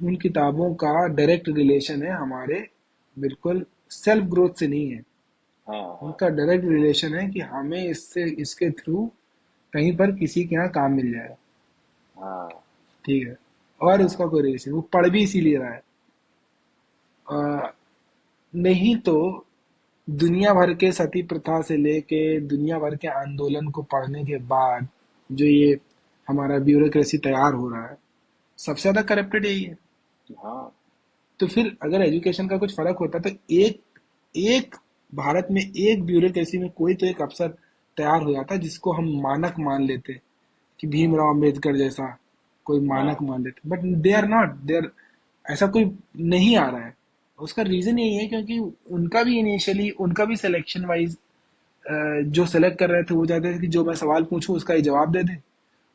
उन किताबों का डायरेक्ट रिलेशन है हमारे बिल्कुल सेल्फ ग्रोथ से नहीं है। हाँ हाँ उनका डायरेक्ट रिलेशन है कि हमें इससे इसके थ्रू कहीं पर किसी के यहाँ काम मिल जाएगा। हाँ ठीक है। और उसका हाँ कोई रिलेशन, वो पढ़ भी इसीलिए रहा है। नहीं तो दुनिया भर के सती प्रथा से लेके दुनिया भर के आंदोलन को पढ़ने के बाद जो ये हमारा ब्यूरोक्रेसी तैयार हो रहा है, सबसे ज्यादा करप्टेड यही है। हाँ तो फिर अगर एजुकेशन का कुछ फर्क होता तो एक एक भारत में एक ब्यूरोक्रेसी में कोई तो एक अफसर तैयार हो जाता जिसको हम मानक मान लेते, कि हाँ भीमराव अम्बेडकर जैसा कोई मानक हाँ मान लेते, but they are not there. ऐसा कोई नहीं आ रहा है। उसका रीजन यही है क्योंकि उनका भी इनिशियली उनका भी सिलेक्शन वाइज जो सेलेक्ट कर रहे थे वो चाहते थे कि जो मैं सवाल पूछूं उसका ही जवाब दे दे,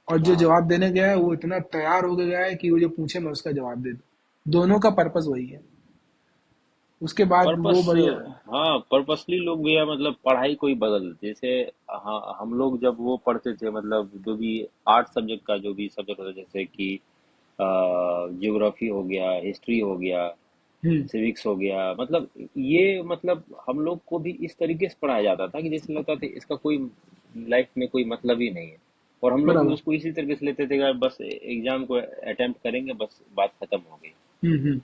और जो हाँ, जवाब देने गया है वो इतना तैयार हो गया है कि वो जो पूछे मैं उसका जवाब दे दूं। दोनों का पर्पस वही है। उसके बाद पर्पस, वो बढ़िया। हाँ पर्पसली लोग भी है, मतलब पढ़ाई को ही बदल देते। जैसे हाँ, हम लोग जब वो पढ़ते थे, मतलब जो भी आर्ट सब्जेक्ट का जो भी सब्जेक्ट होता है, जैसे कि जियोग्राफी हो गया, हिस्ट्री हो गया, हम्म। सिविक्स हो गया, मतलब ये मतलब हम लोग को भी इस तरीके से पढ़ाया जाता था कि जैसे लगता था इसका कोई लाइफ में कोई मतलब ही नहीं है। और हम लोग भी बराबर। उसको इसी तरीके से लेते थे कि यार बस एग्जाम को अटेम्प्ट करेंगे, बस बात खत्म हो गई। हम्म।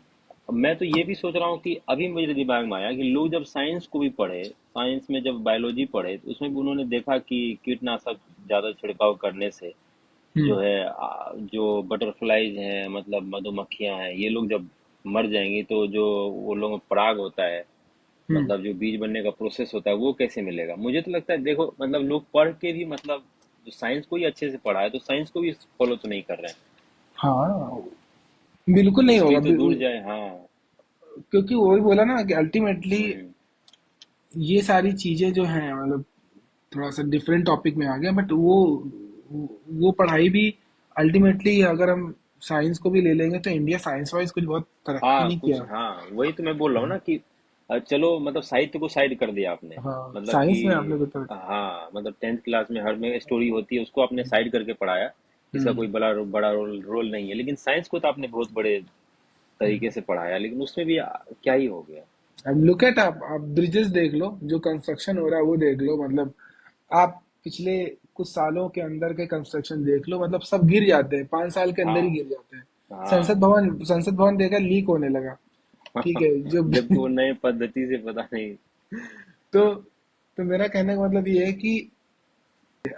अब मैं तो ये भी सोच रहा हूँ कि अभी मेरे दिमाग में आया कि लोग जब साइंस को भी पढ़े, साइंस में जब बायोलॉजी पढ़े, तो उसमें भी उन्होंने देखा कि कीटनाशक ज़्यादा छिड़काव करने से हम्म। जो है जो बटरफ्लाइज हैं, मतलब मधुमक्खियां हैं, ये लोग जब मर जाएंगी तो जो वो लोग में पराग होता है, हम्म। मतलब जो बीज बनने का प्रोसेस होता है, वो कैसे मिलेगा? मुझे तो लगता है देखो, मतलब लोग पढ़ के भी, मतलब जो साइंस को ही अच्छे से पढ़ा है तो साइंस को भी फॉलो तो नहीं कर रहे हैं। हाँ, बिल्कुल नहीं इससे होगा ही तो दूर जाए। हाँ। क्योंकि वो भी बोला ना कि अल्टीमेटली हम्म। ये सारी चीजें जो हैं, मतलब थोड़ा सा डिफरेंट टॉपिक में आ गया, बट वो पढ़ाई भी अल्टीमेटली अगर हम साइंस को भी ले लेंगे तो इंडिया साइंस वाइज कुछ बहुत तरक्की हाँ नहीं कुछ, किया। हाँ वही तो मैं बोल रहा हूँ ना कि चलो, मतलब साहित्य को साइड कर दिया आपने, हाँ, मतलब कि साइंस में आपने कुछ तरक्की। हाँ, मतलब 10th क्लास में हर में स्टोरी होती है, उसको आपने साइड करके पढ़ाया, इसका हम्म। कोई बड़ा रोल नहीं है। लेकिन साइंस को तो आपने बहुत बड़े तरीके से पढ़ाया, लेकिन उसमें भी क्या ही हो गया। अब लुक एट, आप ब्रिजेस देख लो, जो कंस्ट्रक्शन हो रहा है वो देख लो, मतलब आप पिछले कुछ सालों के अंदर के कंस्ट्रक्शन देख लो, मतलब सब गिर जाते हैं, 5 साल के अंदर ही हाँ। गिर जाते हैं। हाँ। संसद भवन देखा, लीक होने लगा। ठीक है जो जबकि वो नए पद्धति से पता नहीं। तो तो मेरा कहने का मतलब ये है कि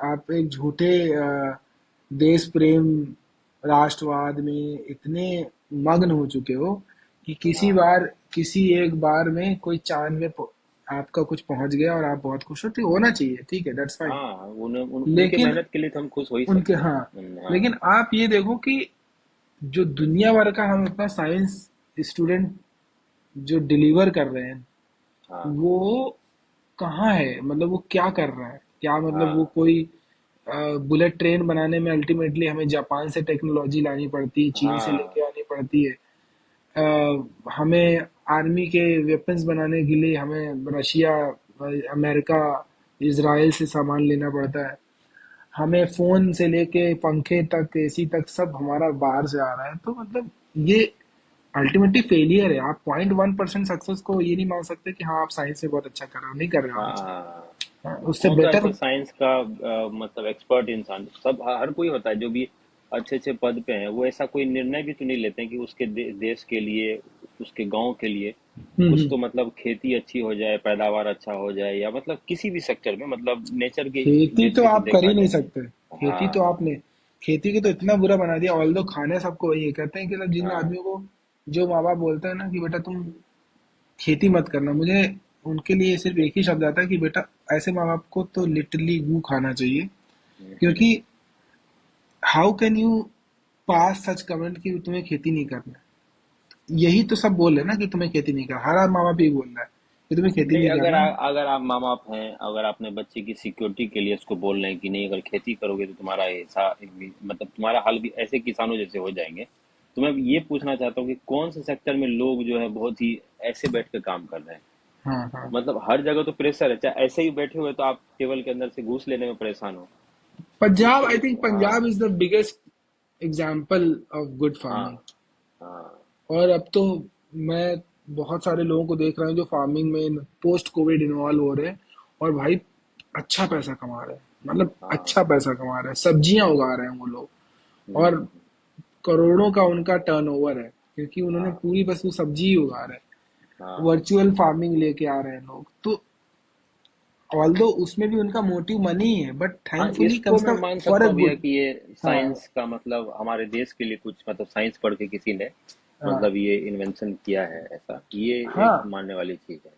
आप एक झूठे देश प्रेम राष्ट्रवाद में इतने मग्न हो चुके हो कि हाँ। किसी एक बार में कोई चांद में आपका कुछ पहुंच गया और आप बहुत खुश हो, तो होना चाहिए, ठीक है, दैट्स फाइन। हाँ, उनके लेकिन मेहनत के लिए तो हम खुश हो ही उनके, सकते हैं। हाँ, हाँ। लेकिन आप ये देखो कि जो दुनिया भर का हम अपना साइंस स्टूडेंट जो डिलीवर कर रहे हैं, हाँ। वो कहाँ है, मतलब वो क्या कर रहा है, क्या मतलब वो हाँ। कोई बुलेट ट्रेन बनाने में अल्टीमेटली हमें जापान से टेक्नोलॉजी लानी पड़ती है, चीन से हाँ। लेके आनी पड़ती है। हमें आर्मी के वेपन्स बनाने के लिए हमें रशिया, अमेरिका, इसराइल से सामान लेना पड़ता है। हमें फोन से लेके पंखे तक, एसी तक सब हमारा बाहर से आ रहा है, तो मतलब ये अल्टीमेटली फेलियर है। आप 0.1% सक्सेस को ये नहीं मान सकते कि हाँ आप साइंस में बहुत अच्छा कर रहे हो, नहीं कर रहे हो आप अच्छा। हाँ। हाँ, उससे कौन सा बेटर। ऐसा साइंस का मतलब एक्सपर्ट इंसान, सब हर कोई होता है जो भी अच्छे अच्छे पद पे है, वो ऐसा कोई निर्णय भी तो नहीं लेते हैं कि उसके देश के लिए, उसके गांव के लिए कुछ हम्म। तो, मतलब खेती अच्छी हो जाए, पैदावार अच्छा हो जाए, या मतलब किसी भी सेक्टर में, मतलब नेचर के खेती बेस तो पे तो आप कर देखा ही नहीं जाए। सकते। खेती तो हाँ। आपने, खेती की तो इतना बुरा बना दिया, ऑल दो खाने सबको वही है, कहते हैं कि मतलब जिन हाँ। आदमियों को, जो माँ बाप बोलते हैं ना कि बेटा तुम खेती मत करना, मुझे उनके लिए सिर्फ एक ही शब्द आता है कि बेटा ऐसे माँ बाप को तो लिटरली गू खाना चाहिए। क्योंकि how can you pass such comment कि तुम्हें खेती नहीं करना है? यही तो सब बोल रहे हैं ना कि तुम्हें खेती नहीं करना, हर माँ बाप यही बोल रहा है कि तुम्हें खेती नहीं, नहीं करना है। अगर आप माँ बाप हैं, अगर अपने बच्चे की सिक्योरिटी के लिए उसको बोल रहे हैं कि नहीं, अगर खेती करोगे तो तुम्हारा ऐसा मतलब तुम्हारा हाल भी ऐसे किसानों जैसे हो जाएंगे, तो मैं ये पूछना चाहता हूँ कि कौन से सेक्टर में लोग जो है बहुत ही ऐसे बैठ के काम कर रहे हैं? हाँ हाँ। मतलब हर जगह तो प्रेशर है, चाहे ऐसे ही बैठे हुए तो आप टेबल के अंदर से घूस लेने में परेशान हो। कुछ पंजाब, तो। आई थिंक पंजाब हाँ। Is the biggest example of good हाँ। फार्मिंग। हाँ। और अब तो मैं बहुत सारे लोगों को देख रहा हूँ जो फार्मिंग में पोस्ट कोविड इन्वॉल्व हो रहे हैं, और भाई अच्छा पैसा कमा रहे हैं, मतलब हाँ। अच्छा पैसा कमा रहे हैं, सब्जियां उगा रहे हैं वो लोग, और हम्म। करोड़ों का उनका टर्नओवर है, क्योंकि उन्होंने हाँ। पूरी बस वो सब्जी ही उगा रहे हैं। हाँ। वर्चुअल फार्मिंग लेके आ रहे हैं लोग, तो ऑल्दो उसमें भी उनका मोटिव मनी है, बट हाँ, थैंकफुली कम इसको से मैं कम मान फॉर सकता अ हूँ भैया गुड। कि ये हाँ साइंस का, मतलब हमारे देश के लिए कुछ, मतलब साइंस पढ़ के किसी ने हाँ मतलब ये इन्वेंशन किया है, ऐसा ये एक हाँ मानने वाली चीज है।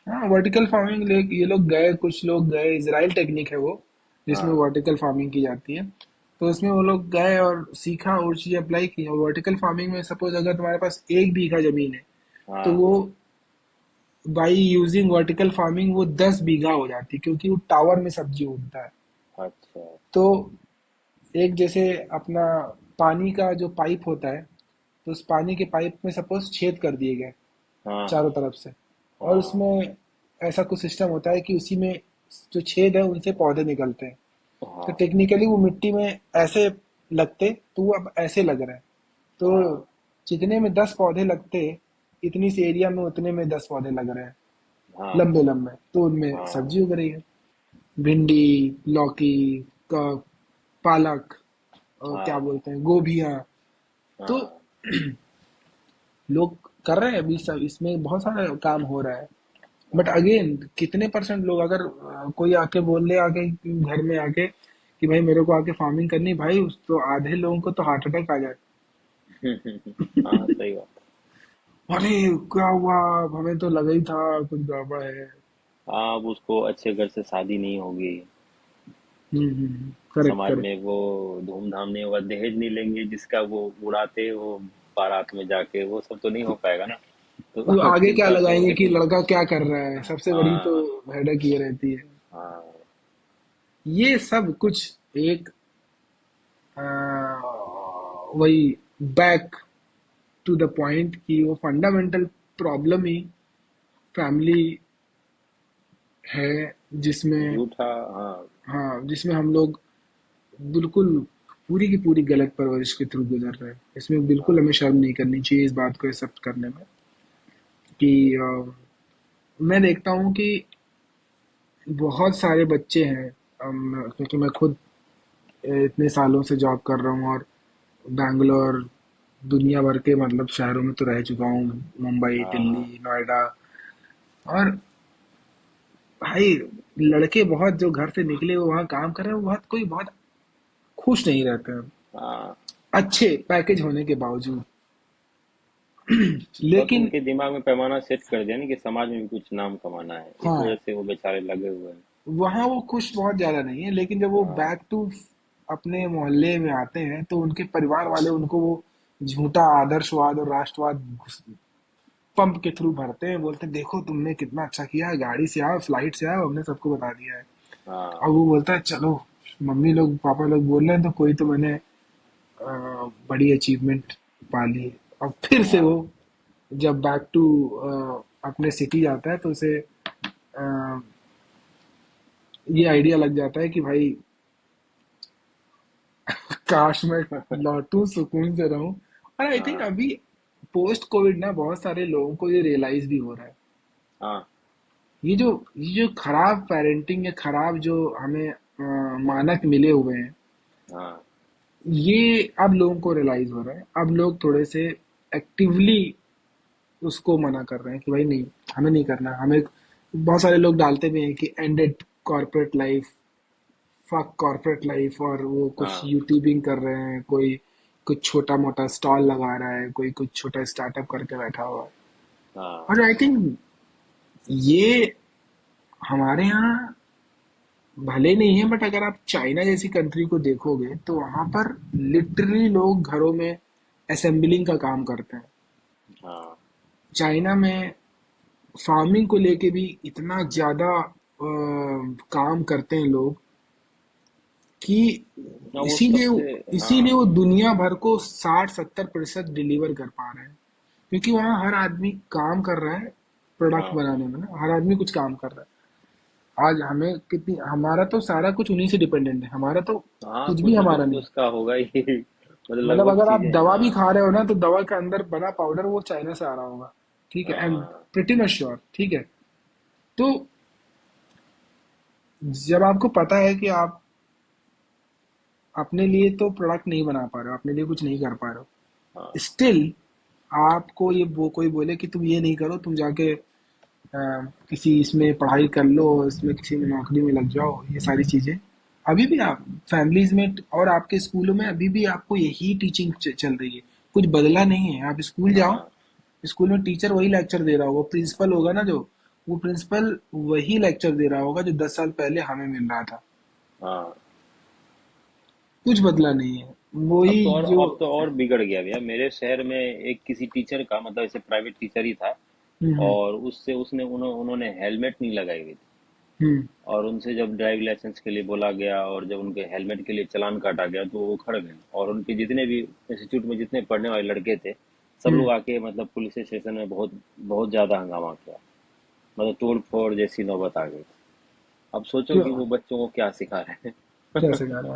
हाँ। वर्टिकल फार्मिंग ले ये लोग गए, कुछ लोग गए, इजराइल टेक्निक है वो, जिसमें हाँ। वर्टिकल फार्मिंग की जाती है। तो उसमें वो लोग गए और सीखा और चीज़ अप्लाई की। और वर्टिकल फार्मिंग में सपोज अगर तुम्हारे पास 1 बीघा जमीन है, तो हाँ। वो हाँ। बाई यूजिंग वर्टिकल फार्मिंग वो 10 बीघा हो जाती, क्योंकि वो टावर में सब्जी उगता है। अच्छा। तो एक जैसे अपना पानी का जो पाइप होता है, तो उस पानी के पाइप में सपोज छेद कर दिए गए हाँ चारों हाँ तरफ से, और हाँ उसमें ऐसा कुछ सिस्टम होता है कि उसी में जो छेद है उनसे पौधे निकलते हैं। तो हाँ टेक्निकली वो मिट्टी में ऐसे लगते, तो वो अब ऐसे लग रहे हैं। तो हाँ जितने में 10 पौधे लगते, इतनी सी एरिया में उतने में 10 पौधे लग रहे हैं, हाँ लंबे लंबे, तो उनमें हाँ सब्जी उग रही है। भिंडी, लौकी, क- पालक, और क्या हाँ बोलते हैं, गोभियाँ। तो हाँ। लोग कर रहे हैं अभी, सब इसमें बहुत सारा काम हो रहा है। बट हाँ अगेन कितने परसेंट लोग, अगर कोई आके बोल दे आके घर में आके कि भाई मेरे को आके फार्मिंग करनी है, भाई उस तो आधे लोगों को तो हार्ट अटैक आ जाए। हाँ सही बात। अरे क्या हुआ, हमें तो लगा ही था कुछ गड़बड़ है। हाँ, अब उसको अच्छे घर से शादी नहीं होगी, करेक्ट समाज करेक्ट। में वो धूमधाम नहीं होगा, दहेज नहीं लेंगे जिसका वो उड़ाते वो बारात में जाके, वो सब तो नहीं हो पाएगा ना। वो तो आगे क्या चिंता तो लगाएंगे कि होगी। लड़का क्या कर रहा है, सबसे बड़ी तो हाँ हेडक ये रहती है। हाँ ये सब कुछ एक वही बैक टू द पॉइंट कि वो फंडामेंटल प्रॉब्लम ही फैमिली है, जिसमें, झूठा। हाँ हाँ, जिसमें हम लोग बिल्कुल पूरी की पूरी गलत परवरिश के थ्रू गुजर रहे हैं। इसमें बिल्कुल हाँ हमें शर्म नहीं करनी चाहिए इस बात को एक्सेप्ट करने में कि मैं देखता हूँ कि बहुत सारे बच्चे हैं, क्योंकि मैं खुद इतने सालों से जॉब कर रहा हूँ, और बैंगलोर, दुनिया भर के मतलब शहरों में तो रह चुका हूँ, मुंबई, हाँ दिल्ली, नोएडा। और भाई लड़के बहुत जो घर से निकले वो वहाँ काम कर रहे हैं, वो बहुत कोई बहुत खुश नहीं रहते हैं, हाँ। अच्छे पैकेज होने के बावजूद। बस लेकिन उनके दिमाग में पैमाना सेट कर दिया ना कि समाज में भी कुछ नाम कमाना है, इस वजह हाँ, से वो बेचारे लगे हुए हैं। वहाँ वो खुश बहुत ज्यादा नहीं है, लेकिन जब वो हाँ बैक टू अपने मोहल्ले में आते हैं तो उनके परिवार वाले उनको वो झूठा आदर्शवाद और राष्ट्रवाद पंप के थ्रू भरते हैं, बोलते हैं देखो तुमने कितना अच्छा किया है, गाड़ी से आओ, फ्लाइट से आओ, हमने सबको बता दिया है। हाँ और वो बोलता है चलो, मम्मी लोग पापा लोग बोल रहे हैं तो कोई तो मैंने बड़ी अचीवमेंट पा ली। और फिर से वो हाँ जब बैक टू अपने सिटी जाता है तो उसे ये आइडिया लग जाता है कि भाई काश मैं लौटूं, सुकून से रहूं। और आई थिंक हाँ अभी पोस्ट कोविड ना बहुत सारे लोगों को ये रियलाइज भी हो रहा है। हाँ ये जो खराब पेरेंटिंग या खराब जो हमें मानक मिले हुए हैं, हाँ ये अब लोगों को रियलाइज हो रहा है। अब लोग थोड़े से एक्टिवली उसको मना कर रहे हैं कि भाई नहीं, हमें नहीं करना। हमें बहुत सारे लोग डालते भी हैं कि ended corporate life, fuck corporate life, और वो कुछ हाँ यूट्यूबिंग कर रहे हैं, कोई कुछ छोटा मोटा स्टॉल लगा रहा है, कोई कुछ छोटा स्टार्टअप करके बैठा हुआ है। हाँ और आई थिंक ये हमारे यहाँ भले नहीं है, बट अगर आप चाइना जैसी कंट्री को देखोगे तो वहां पर लिटरली लोग घरों में असेंबलिंग का काम करते हैं। हाँ। चाइना में फार्मिंग को लेके भी इतना ज्यादा काम करते हैं लोग कि ना वो इसीलिए सबसे। इसीलिए हाँ वो दुनिया भर को 60-70% डिलीवर कर पा रहे हैं, क्योंकि वहाँ हर आदमी काम कर रहा है प्रोडक्ट हाँ बनाने में ना, हर आदमी कुछ काम कर रहा है। आज हमें कितनी, हमारा तो सारा कुछ उन्हीं से डिपेंडेंट है, हमारा तो हाँ, कुछ भी कुछ ना कुछ हमारा तो नहीं। उसका होगा ही। मतलब मतलब लगभग अगर आप चीजें। दवा भी हाँ खा रहे हो ना, तो दवा के अंदर बना पाउडर वो चाइना से आ रहा होगा। ठीक है, आई एम हाँ प्रिटी मच श्योर। ठीक है, तो जब आपको पता है कि आप अपने लिए तो प्रोडक्ट नहीं बना पा रहे हो, अपने लिए कुछ नहीं कर पा रहे हो, हाँ स्टिल आपको ये वो कोई बोले कि तुम ये नहीं करो, तुम जाके किसी इसमें पढ़ाई कर लो, इसमें किसी में नौकरी में लग जाओ, ये सारी चीजें अभी भी आप फैमिलीज में और आपके स्कूलों में अभी भी आपको यही टीचिंग चल रही है। कुछ बदला नहीं है। आप स्कूल जाओ, हाँ स्कूल में टीचर वही लेक्चर दे रहा होगा, प्रिंसिपल होगा ना जो, वो प्रिंसिपल वही लेक्चर दे रहा होगा जो 10 साल पहले हमें मिल रहा था। हाँ। कुछ बदला नहीं है, वही जो। अब तो और बिगड़ गया भैया। मेरे शहर में एक किसी टीचर का, मतलब ऐसे प्राइवेट टीचर ही था, हम्म। और उससे उसने उन्होंने हेलमेट नहीं लगाई हुई थी। हम्म। और उनसे जब ड्राइविंग लाइसेंस के लिए बोला गया और जब उनके हेलमेट के लिए चालान काटा गया तो वो खड़ गए, और उनके जितने भी इंस्टीट्यूट में जितने पढ़ने वाले लड़के थे सब लोग हम्म। आके मतलब पुलिस स्टेशन में बहुत बहुत ज़्यादा हंगामा किया। मतलब तोड़ फोड़ जैसी नौबत आ गई। अब सोचो कि क्यों? वो बच्चों को क्या सिखा रहे हैं। कैसे गाना?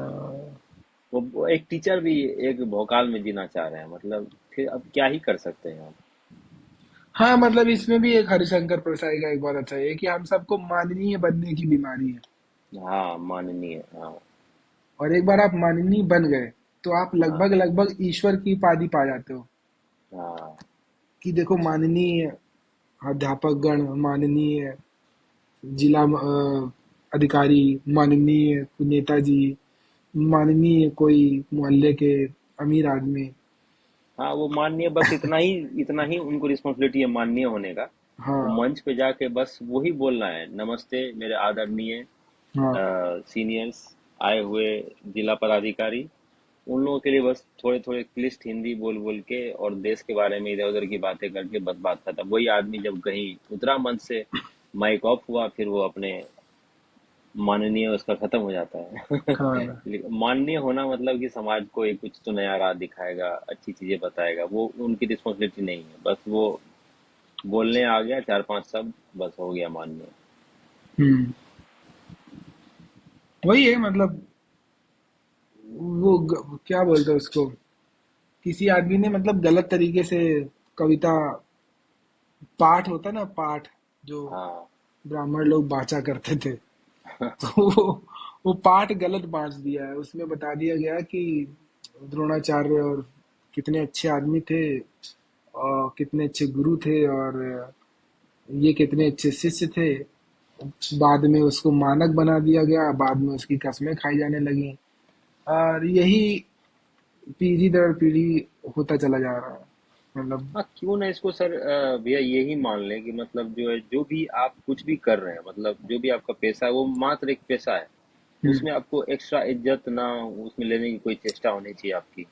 वो एक टीचर भी एक भौकाल में जीना चाह रहे हैं, मतलब फिर अब क्या ही कर सकते हैं हम। हाँ, मतलब इसमें भी एक हरिशंकर प्रसाई का एक बहुत अच्छा है कि हम सबको माननीय बनने की बीमारी है। हाँ, माननीय, हाँ। और एक बार आप माननीय बन गए तो आप हाँ। लगभग लगभग ईश्वर की उपाधि पा जाते हो। हाँ। कि देखो, माननीय अध्यापक गण, माननीय जिला अधिकारी, माननीय नेताजी, माननीय कोई मोहल्ले के अमीर आदमी। हाँ, वो माननीय बस इतना ही उनको रिस्पॉन्सिबिलिटी है माननीय होने का। वो हाँ। मंच पे जाके बस वही बोलना है, नमस्ते मेरे आदरणीय हाँ। सीनियर्स, आए हुए जिला पदाधिकारी। उन लोगों के लिए बस थोड़े थोड़े क्लिष्ट हिंदी बोल बोल के और देश के बारे में इधर उधर की बातें करके बस बात खत्म। वही आदमी जब कहीं उतरा मंच से, माइक ऑफ हुआ, फिर वो अपने माननीय उसका खत्म हो जाता है। हाँ। माननीय होना मतलब कि समाज को एक कुछ तो नया राह दिखाएगा, अच्छी चीजें बताएगा, वो उनकी रिस्पॉन्सिबिलिटी नहीं है। बस वो बोलने आ गया चार पांच शब्द, बस हो गया माननीय। हम्म। वही है, मतलब क्या बोलते हैं उसको, किसी आदमी ने मतलब गलत तरीके से कविता, पाठ होता है ना, पाठ जो हाँ। ब्राह्मण लोग बाचा करते थे, तो वो पाठ गलत बांच दिया है। उसमें बता दिया गया कि द्रोणाचार्य और कितने अच्छे आदमी थे, और कितने अच्छे गुरु थे, और ये कितने अच्छे शिष्य थे। बाद में उसको मानक बना दिया गया, बाद में उसकी कस्में खाई जाने लगी, और यही पीढ़ी दर पीढ़ी होता चला जा रहा है, मतलब। हाँ, क्यों ना इसको सर भैया यही मान लें कि मतलब जो है, जो भी आप कुछ भी कर रहे हैं, मतलब जो भी आपका पैसा है वो मात्र एक पैसा है। हम्म। उसमें आपको एक्स्ट्रा इज्जत ना उसमें लेने की कोई चेष्टा होनी चाहिए आपकी।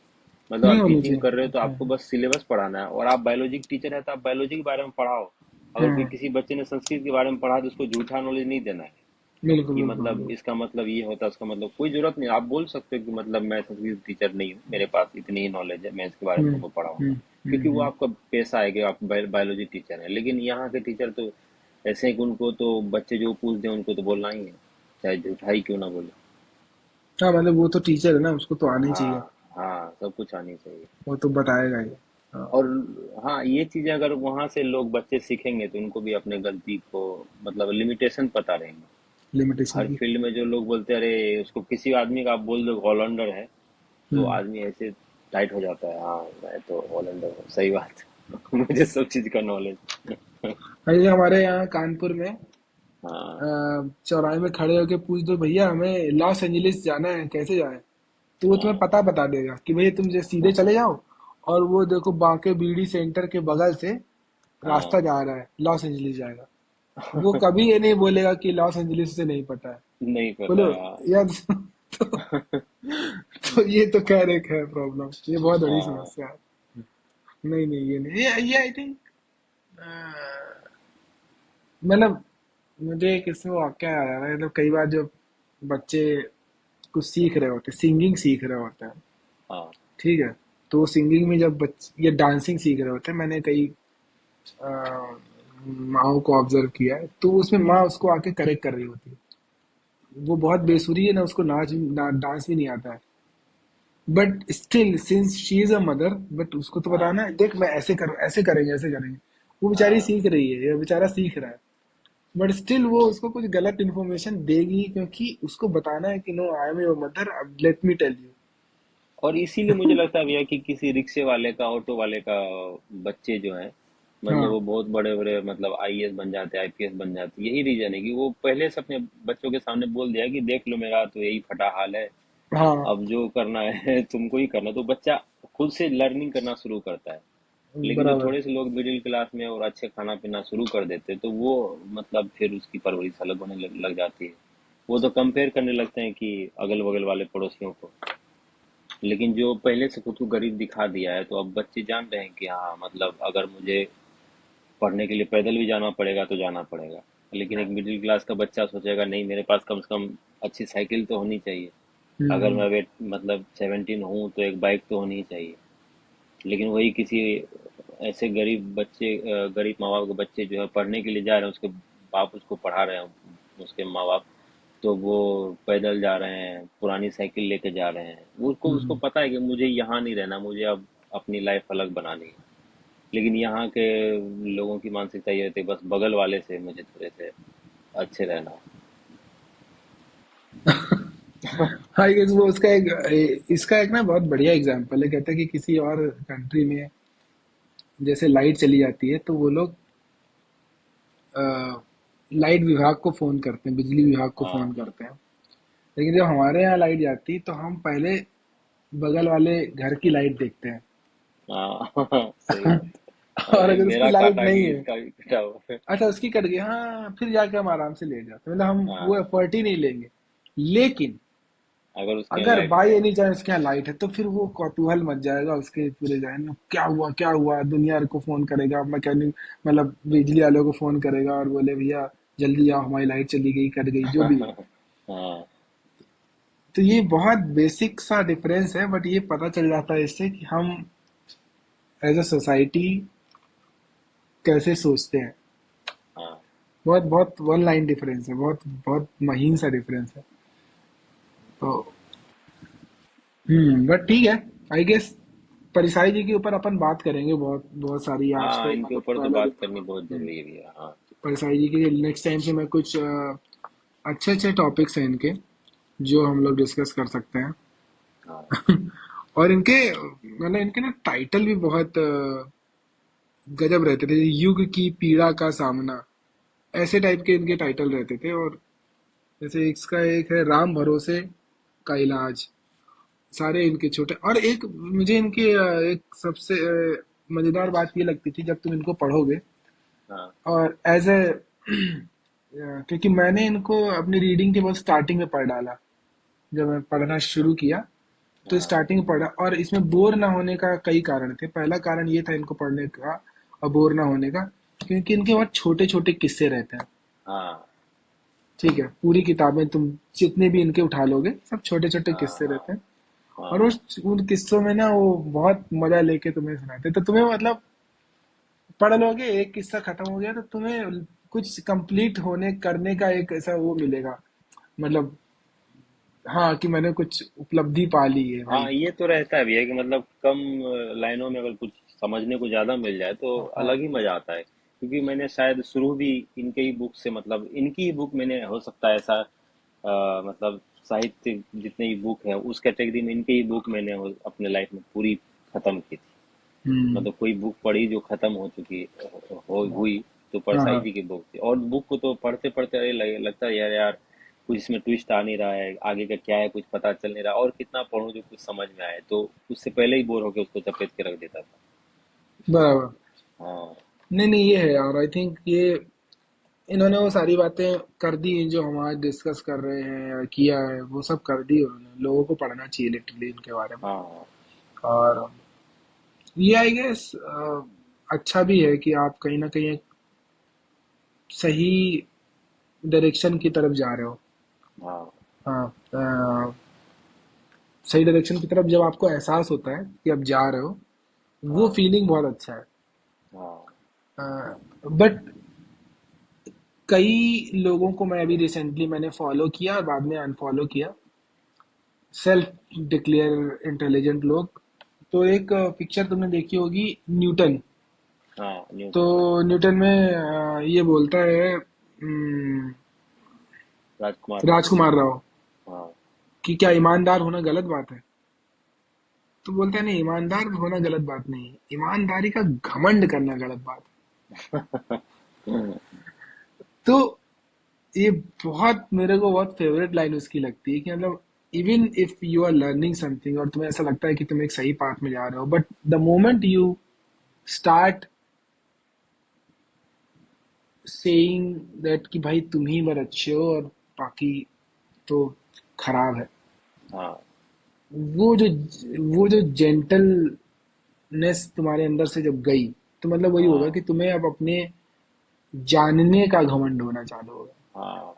मतलब नहीं आप होनी टीचिंग चाहिए। कर रहे हो तो हाँ। आपको बस सिलेबस पढ़ाना है, और आप बायोलॉजी के टीचर है तो आप बायोलॉजी के बारे में पढ़ाओ। अगर कोई हाँ। किसी बच्चे ने संस्कृत के बारे में पढ़ा तो उसको झूठा नॉलेज नहीं देना है बिल्कुल कि बिल्कुल मतलब बिल्कुल। इसका मतलब ये होता है, उसका मतलब कोई जरूरत नहीं। आप बोल सकते हो कि मतलब मैं संस्कृत टीचर नहीं हूँ, मेरे पास इतनी ही नॉलेज है, मैं इसके बारे में हम्म। तुमको पढ़ाऊंगा। हम्म। क्योंकि वो हम्म। आपका पेशा है कि आप बायोलॉजी टीचर हैं। लेकिन यहाँ के टीचर तो ऐसे हैं कि उनको तो बच्चे जो पूछ दें उनको तो बोलना ही है, चाहे झूठा ही क्यों ना बोले। हाँ, मतलब वो तो टीचर है ना, उसको तो आना ही चाहिए। हाँ। हाँ, सब कुछ आनी चाहिए। वो तो बताएगा ही। हाँ। और हाँ, ये चीजें अगर वहां से लोग बच्चे सीखेंगे तो उनको भी अपने गलती को मतलब लिमिटेशन पता रहेंगे। लिमिटेशन हर की। फील्ड में जो लोग बोलते हैं, अरे उसको किसी आदमी का आप बोल दो ऑलराउंडर है, तो हम्म। आदमी ऐसे टाइट हो जाता है, हाँ मैं तो ऑलराउंडर हूँ, सही बात। मुझे सब चीज का नॉलेज। अरे हमारे यहाँ कानपुर में हाँ। चौराहे में खड़े होके पूछ दो, भैया हमें लॉस एंजलिस जाना है, कैसे जाए? तो वो तुम्हें हाँ। पता बता देगा कि भैया तुम जो सीधे चले जाओ, और वो देखो बांके बीड़ी सेंटर के बगल से रास्ता हाँ। जा रहा है, लॉस एंजलिस जाएगा। वो कभी ये नहीं बोलेगा कि लॉस एंजलिस से नहीं पता है। नहीं पता बोलो है। यार। तो ये तो खैर एक है प्रॉब्लम, ये बहुत बड़ी हाँ। समस्या है। नहीं नहीं, ये नहीं, ये आई थिंक, मतलब मुझे एक इसमें वाक्य याद आ रहा है, मतलब कई बार जब बच्चे कुछ सीख रहे होते, सिंगिंग सीख रहे होते हैं, हाँ। ठीक है, तो सिंगिंग में जब बच्चे ये डांसिंग सीख रहे होते हैं, मैंने कई अ, माओ को ऑब्जर्व किया है, तो उसमें माँ उसको आके करेक्ट कर रही होती है। वो बहुत बेसुरी है ना, उसको डांस भी नहीं आता है, but still since she is a mother, but उसको तो हाँ। बताना है, देख मैं ऐसे करूँ, ऐसे करेंगे, ऐसे करेंगे। वो बेचारी हाँ। सीख रही है, ये बेचारा सीख रहा है, बट स्टिल वो उसको कुछ गलत इन्फॉर्मेशन देगी, क्योंकि उसको बताना है कि no, I am your mother, अब लेट मी टेल और इसीलिए मुझे यू। लगता है भैया कि किसी रिक्शे वाले का, ऑटो वाले का बच्चे जो हैं, मतलब हाँ। वो बहुत बड़े बड़े मतलब आईएएस बन जाते हैं, आईपीएस बन जाते हैं। यही रीजन है कि वो पहले से अपने बच्चों के सामने बोल दिया कि देख लो मेरा तो यही फटा हाल है, हाँ। अब जो करना है तुमको ही करना। तो बच्चा खुद से लर्निंग करना शुरू करता है। लेकिन जो बराबर। थोड़े से लोग मिडिल क्लास में और अच्छे खाना पीना शुरू कर देते हैं तो वो मतलब फिर उसकी परवरिश अलग होने लग जाती है। वो तो कंपेयर करने लगते हैं कि अगल बगल वाले पड़ोसियों को। लेकिन जो पहले से खुद को गरीब दिखा दिया है तो अब बच्चे जान रहे हैं कि हाँ मतलब अगर मुझे पढ़ने के लिए पैदल भी जाना पड़ेगा तो जाना पड़ेगा। लेकिन एक मिडिल क्लास का बच्चा सोचेगा नहीं, मेरे पास कम से कम अच्छी साइकिल तो होनी चाहिए। अगर हम्म। मैं वेट मतलब 17 हूँ तो एक बाइक तो होनी ही चाहिए। लेकिन वही किसी ऐसे गरीब बच्चे, गरीब माँ बाप के बच्चे जो है पढ़ने के लिए जा रहे हैं, उसके बाप उसको पढ़ा रहे हैं, उसके माँ बाप, तो वो पैदल जा रहे हैं, पुरानी साइकिल लेके जा रहे हैं। वो उसको उसको हम्म। पता है कि मुझे यहाँ नहीं रहना, मुझे अब अपनी लाइफ अलग बनानी है। लेकिन यहाँ के लोगों की मानसिकता ये रहती है, बस बगल वाले से मुझे थोड़े से अच्छे रहना है। हाँ, ये वो उसका इसका एक ना बहुत बढ़िया एग्जांपल है। कहता है कि किसी और कंट्री में जैसे लाइट चली जाती है तो वो लोग लाइट विभाग को फोन करते हैं, बिजली विभाग को हाँ फोन करते हैं। लेकिन जब हमारे यहाँ लाइट जाती तो हम पहले बगल वाले घर की लाइट देखते हैं। हाँ। सही बात। और अरे अगर उसकी मेरा लाइट काटा नहीं कि है, इसका भी कटा हुआ है। अच्छा उसकी कट गई, हाँ फिर जाके हम आराम से लेट जाते हैं, मतलब हम वो हाँ, एफर्ट ही नहीं लेंगे। लेकिन अगर उसके यहाँ अगर लाइट बाई है। एनी चांस उसके यहाँ लाइट है तो फिर वो कौतूहल मच जाएगा उसके पूरे जहन में, क्या हुआ क्या हुआ, दुनिया को फोन करेगा, मैकेनिक मतलब बिजली वालों को फोन करेगा और बोले भैया जल्दी आओ हमारी लाइट चली गई, कट गई, जो भी हो। हाँ तो ये बहुत बेसिक सा डिफरेंस है, बट ये पता चल जाता है इससे कि हम एज अ सोसाइटी कैसे सोचते हैं। हाँ बहुत बहुत वन लाइन डिफरेंस है, बहुत बहुत महीन सा डिफरेंस है। तो बट ठीक है, आई गेस परिसाई जी के ऊपर अपन बात करेंगे बहुत बहुत सारी आज हाँ, तो, इनके मतलब ऊपर तो पहला बात करनी बहुत हम्म, जरूरी है भैया। हाँ परिसाई जी के नेक्स्ट टाइम से मैं कुछ अच्छे अच्छे टॉपिक्स हैं इनके जो हम लोग डिस्कस कर सकते हैं। हाँ और इनके मतलब इनके ना टाइटल भी बहुत गजब रहते थे, युग की पीड़ा का सामना, ऐसे टाइप के इनके टाइटल रहते थे। और जैसे इसका एक है राम भरोसे का इलाज, सारे इनके छोटे। और एक मुझे इनके एक सबसे मजेदार बात ये लगती थी जब तुम इनको पढ़ोगे, हाँ और एज ए क्योंकि मैंने इनको अपनी रीडिंग के बहुत स्टार्टिंग में पढ़ डाला, जब मैं पढ़ना शुरू किया तो हाँ स्टार्टिंग में पढ़ा। और इसमें बोर ना होने का कई कारण थे। पहला कारण ये था इनको पढ़ने का और बोर ना होने का, क्योंकि इनके बहुत छोटे छोटे किस्से रहते हैं। हाँ ठीक है, पूरी किताबें तुम जितने भी इनके उठा लोगे सब छोटे छोटे हाँ किस्से हाँ रहते हैं। और हाँ उन किस्सों में ना वो बहुत मजा लेके तुम्हें सुनाते हैं। तो तुम्हें मतलब पढ़ लोगे, एक किस्सा खत्म हो गया तो तुम्हें कुछ कंप्लीट होने करने का एक ऐसा वो मिलेगा, मतलब हाँ कि मैंने कुछ उपलब्धि पा ली है भाई। हाँ, ये तो रहता है भैया कि मतलब कम लाइनों में अगर कुछ समझने को ज़्यादा मिल जाए तो हाँ। अलग ही मज़ा आता है। क्योंकि मैंने शायद शुरू भी इनके ही बुक से, मतलब इनकी ही बुक मैंने, हो सकता है ऐसा, मतलब साहित्य जितने ही बुक है उस कैटेगरी में इनके ही बुक मैंने अपने लाइफ में पूरी खत्म की थी। हम्म। मतलब कोई बुक पढ़ी जो खत्म हो चुकी हुई, तो हाँ परसाई हाँ। जी की बुक थी। और बुक को तो पढ़ते पढ़ते अरे लगता है यार यार, कुछ इसमें ट्विस्ट आ नहीं रहा है, आगे का क्या है कुछ पता चल नहीं रहा, और कितना पढूं जो कुछ समझ में आए, तो उससे पहले ही बोर होकर उसको चपेट के रख देता था। बराबर। हाँ नहीं नहीं, ये है यार, आई थिंक ये इन्होंने वो सारी बातें कर दी जो हम आज डिस्कस कर रहे हैं या किया है, वो सब कर दी उन्होंने। लोगों को पढ़ना चाहिए लिटरली इनके बारे में। हाँ और ये आई गेस अच्छा भी है कि आप कहीं ना कहीं एक सही डायरेक्शन की तरफ जा रहे हो। हाँ हाँ, सही डायरेक्शन की तरफ जब आपको एहसास होता है कि आप जा रहे हो, वो हाँ फीलिंग बहुत अच्छा है। हाँ बट कई लोगों को मैं अभी रिसेंटली मैंने फॉलो किया और बाद में अनफॉलो किया, सेल्फ डिक्लेयर इंटेलिजेंट लोग। तो एक पिक्चर तुमने देखी होगी, न्यूटन। हाँ, तो न्यूटन। न्यूटन में ये बोलता है राजकुमार राव। राजकुमार राव हाँ कि क्या ईमानदार होना गलत बात है। तो बोलता है नहीं, ईमानदार होना गलत बात नहीं है, ईमानदारी का घमंड करना गलत बात है। तो ये बहुत मेरे को बहुत फेवरेट लाइन उसकी लगती है कि मतलब even if you are learning something और तुम्हें ऐसा लगता है कि तुम एक सही पाथ में जा रहे हो, but the moment you start saying that कि भाई तुम ही पर अच्छे हो और बाकी तो खराब है, हाँ वो जो वो जो जेंटलनेस तुम्हारे अंदर से जब गई, तो मतलब वही होगा कि हाँ तुम्हें अब अपने जानने का घमंड होना चालू होगा। हाँ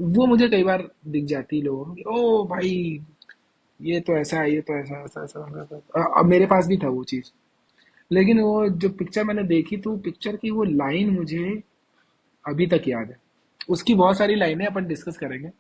वो मुझे कई बार दिख जाती है लोगों में, ओ भाई ये तो ऐसा है, ये तो ऐसा ऐसा ऐसा, ऐसा, ऐसा। अब मेरे पास भी था वो चीज। लेकिन वो जो पिक्चर मैंने देखी, तो पिक्चर की वो लाइन मुझे अभी तक याद है। उसकी बहुत सारी लाइनें अपन डिस्कस करेंगे।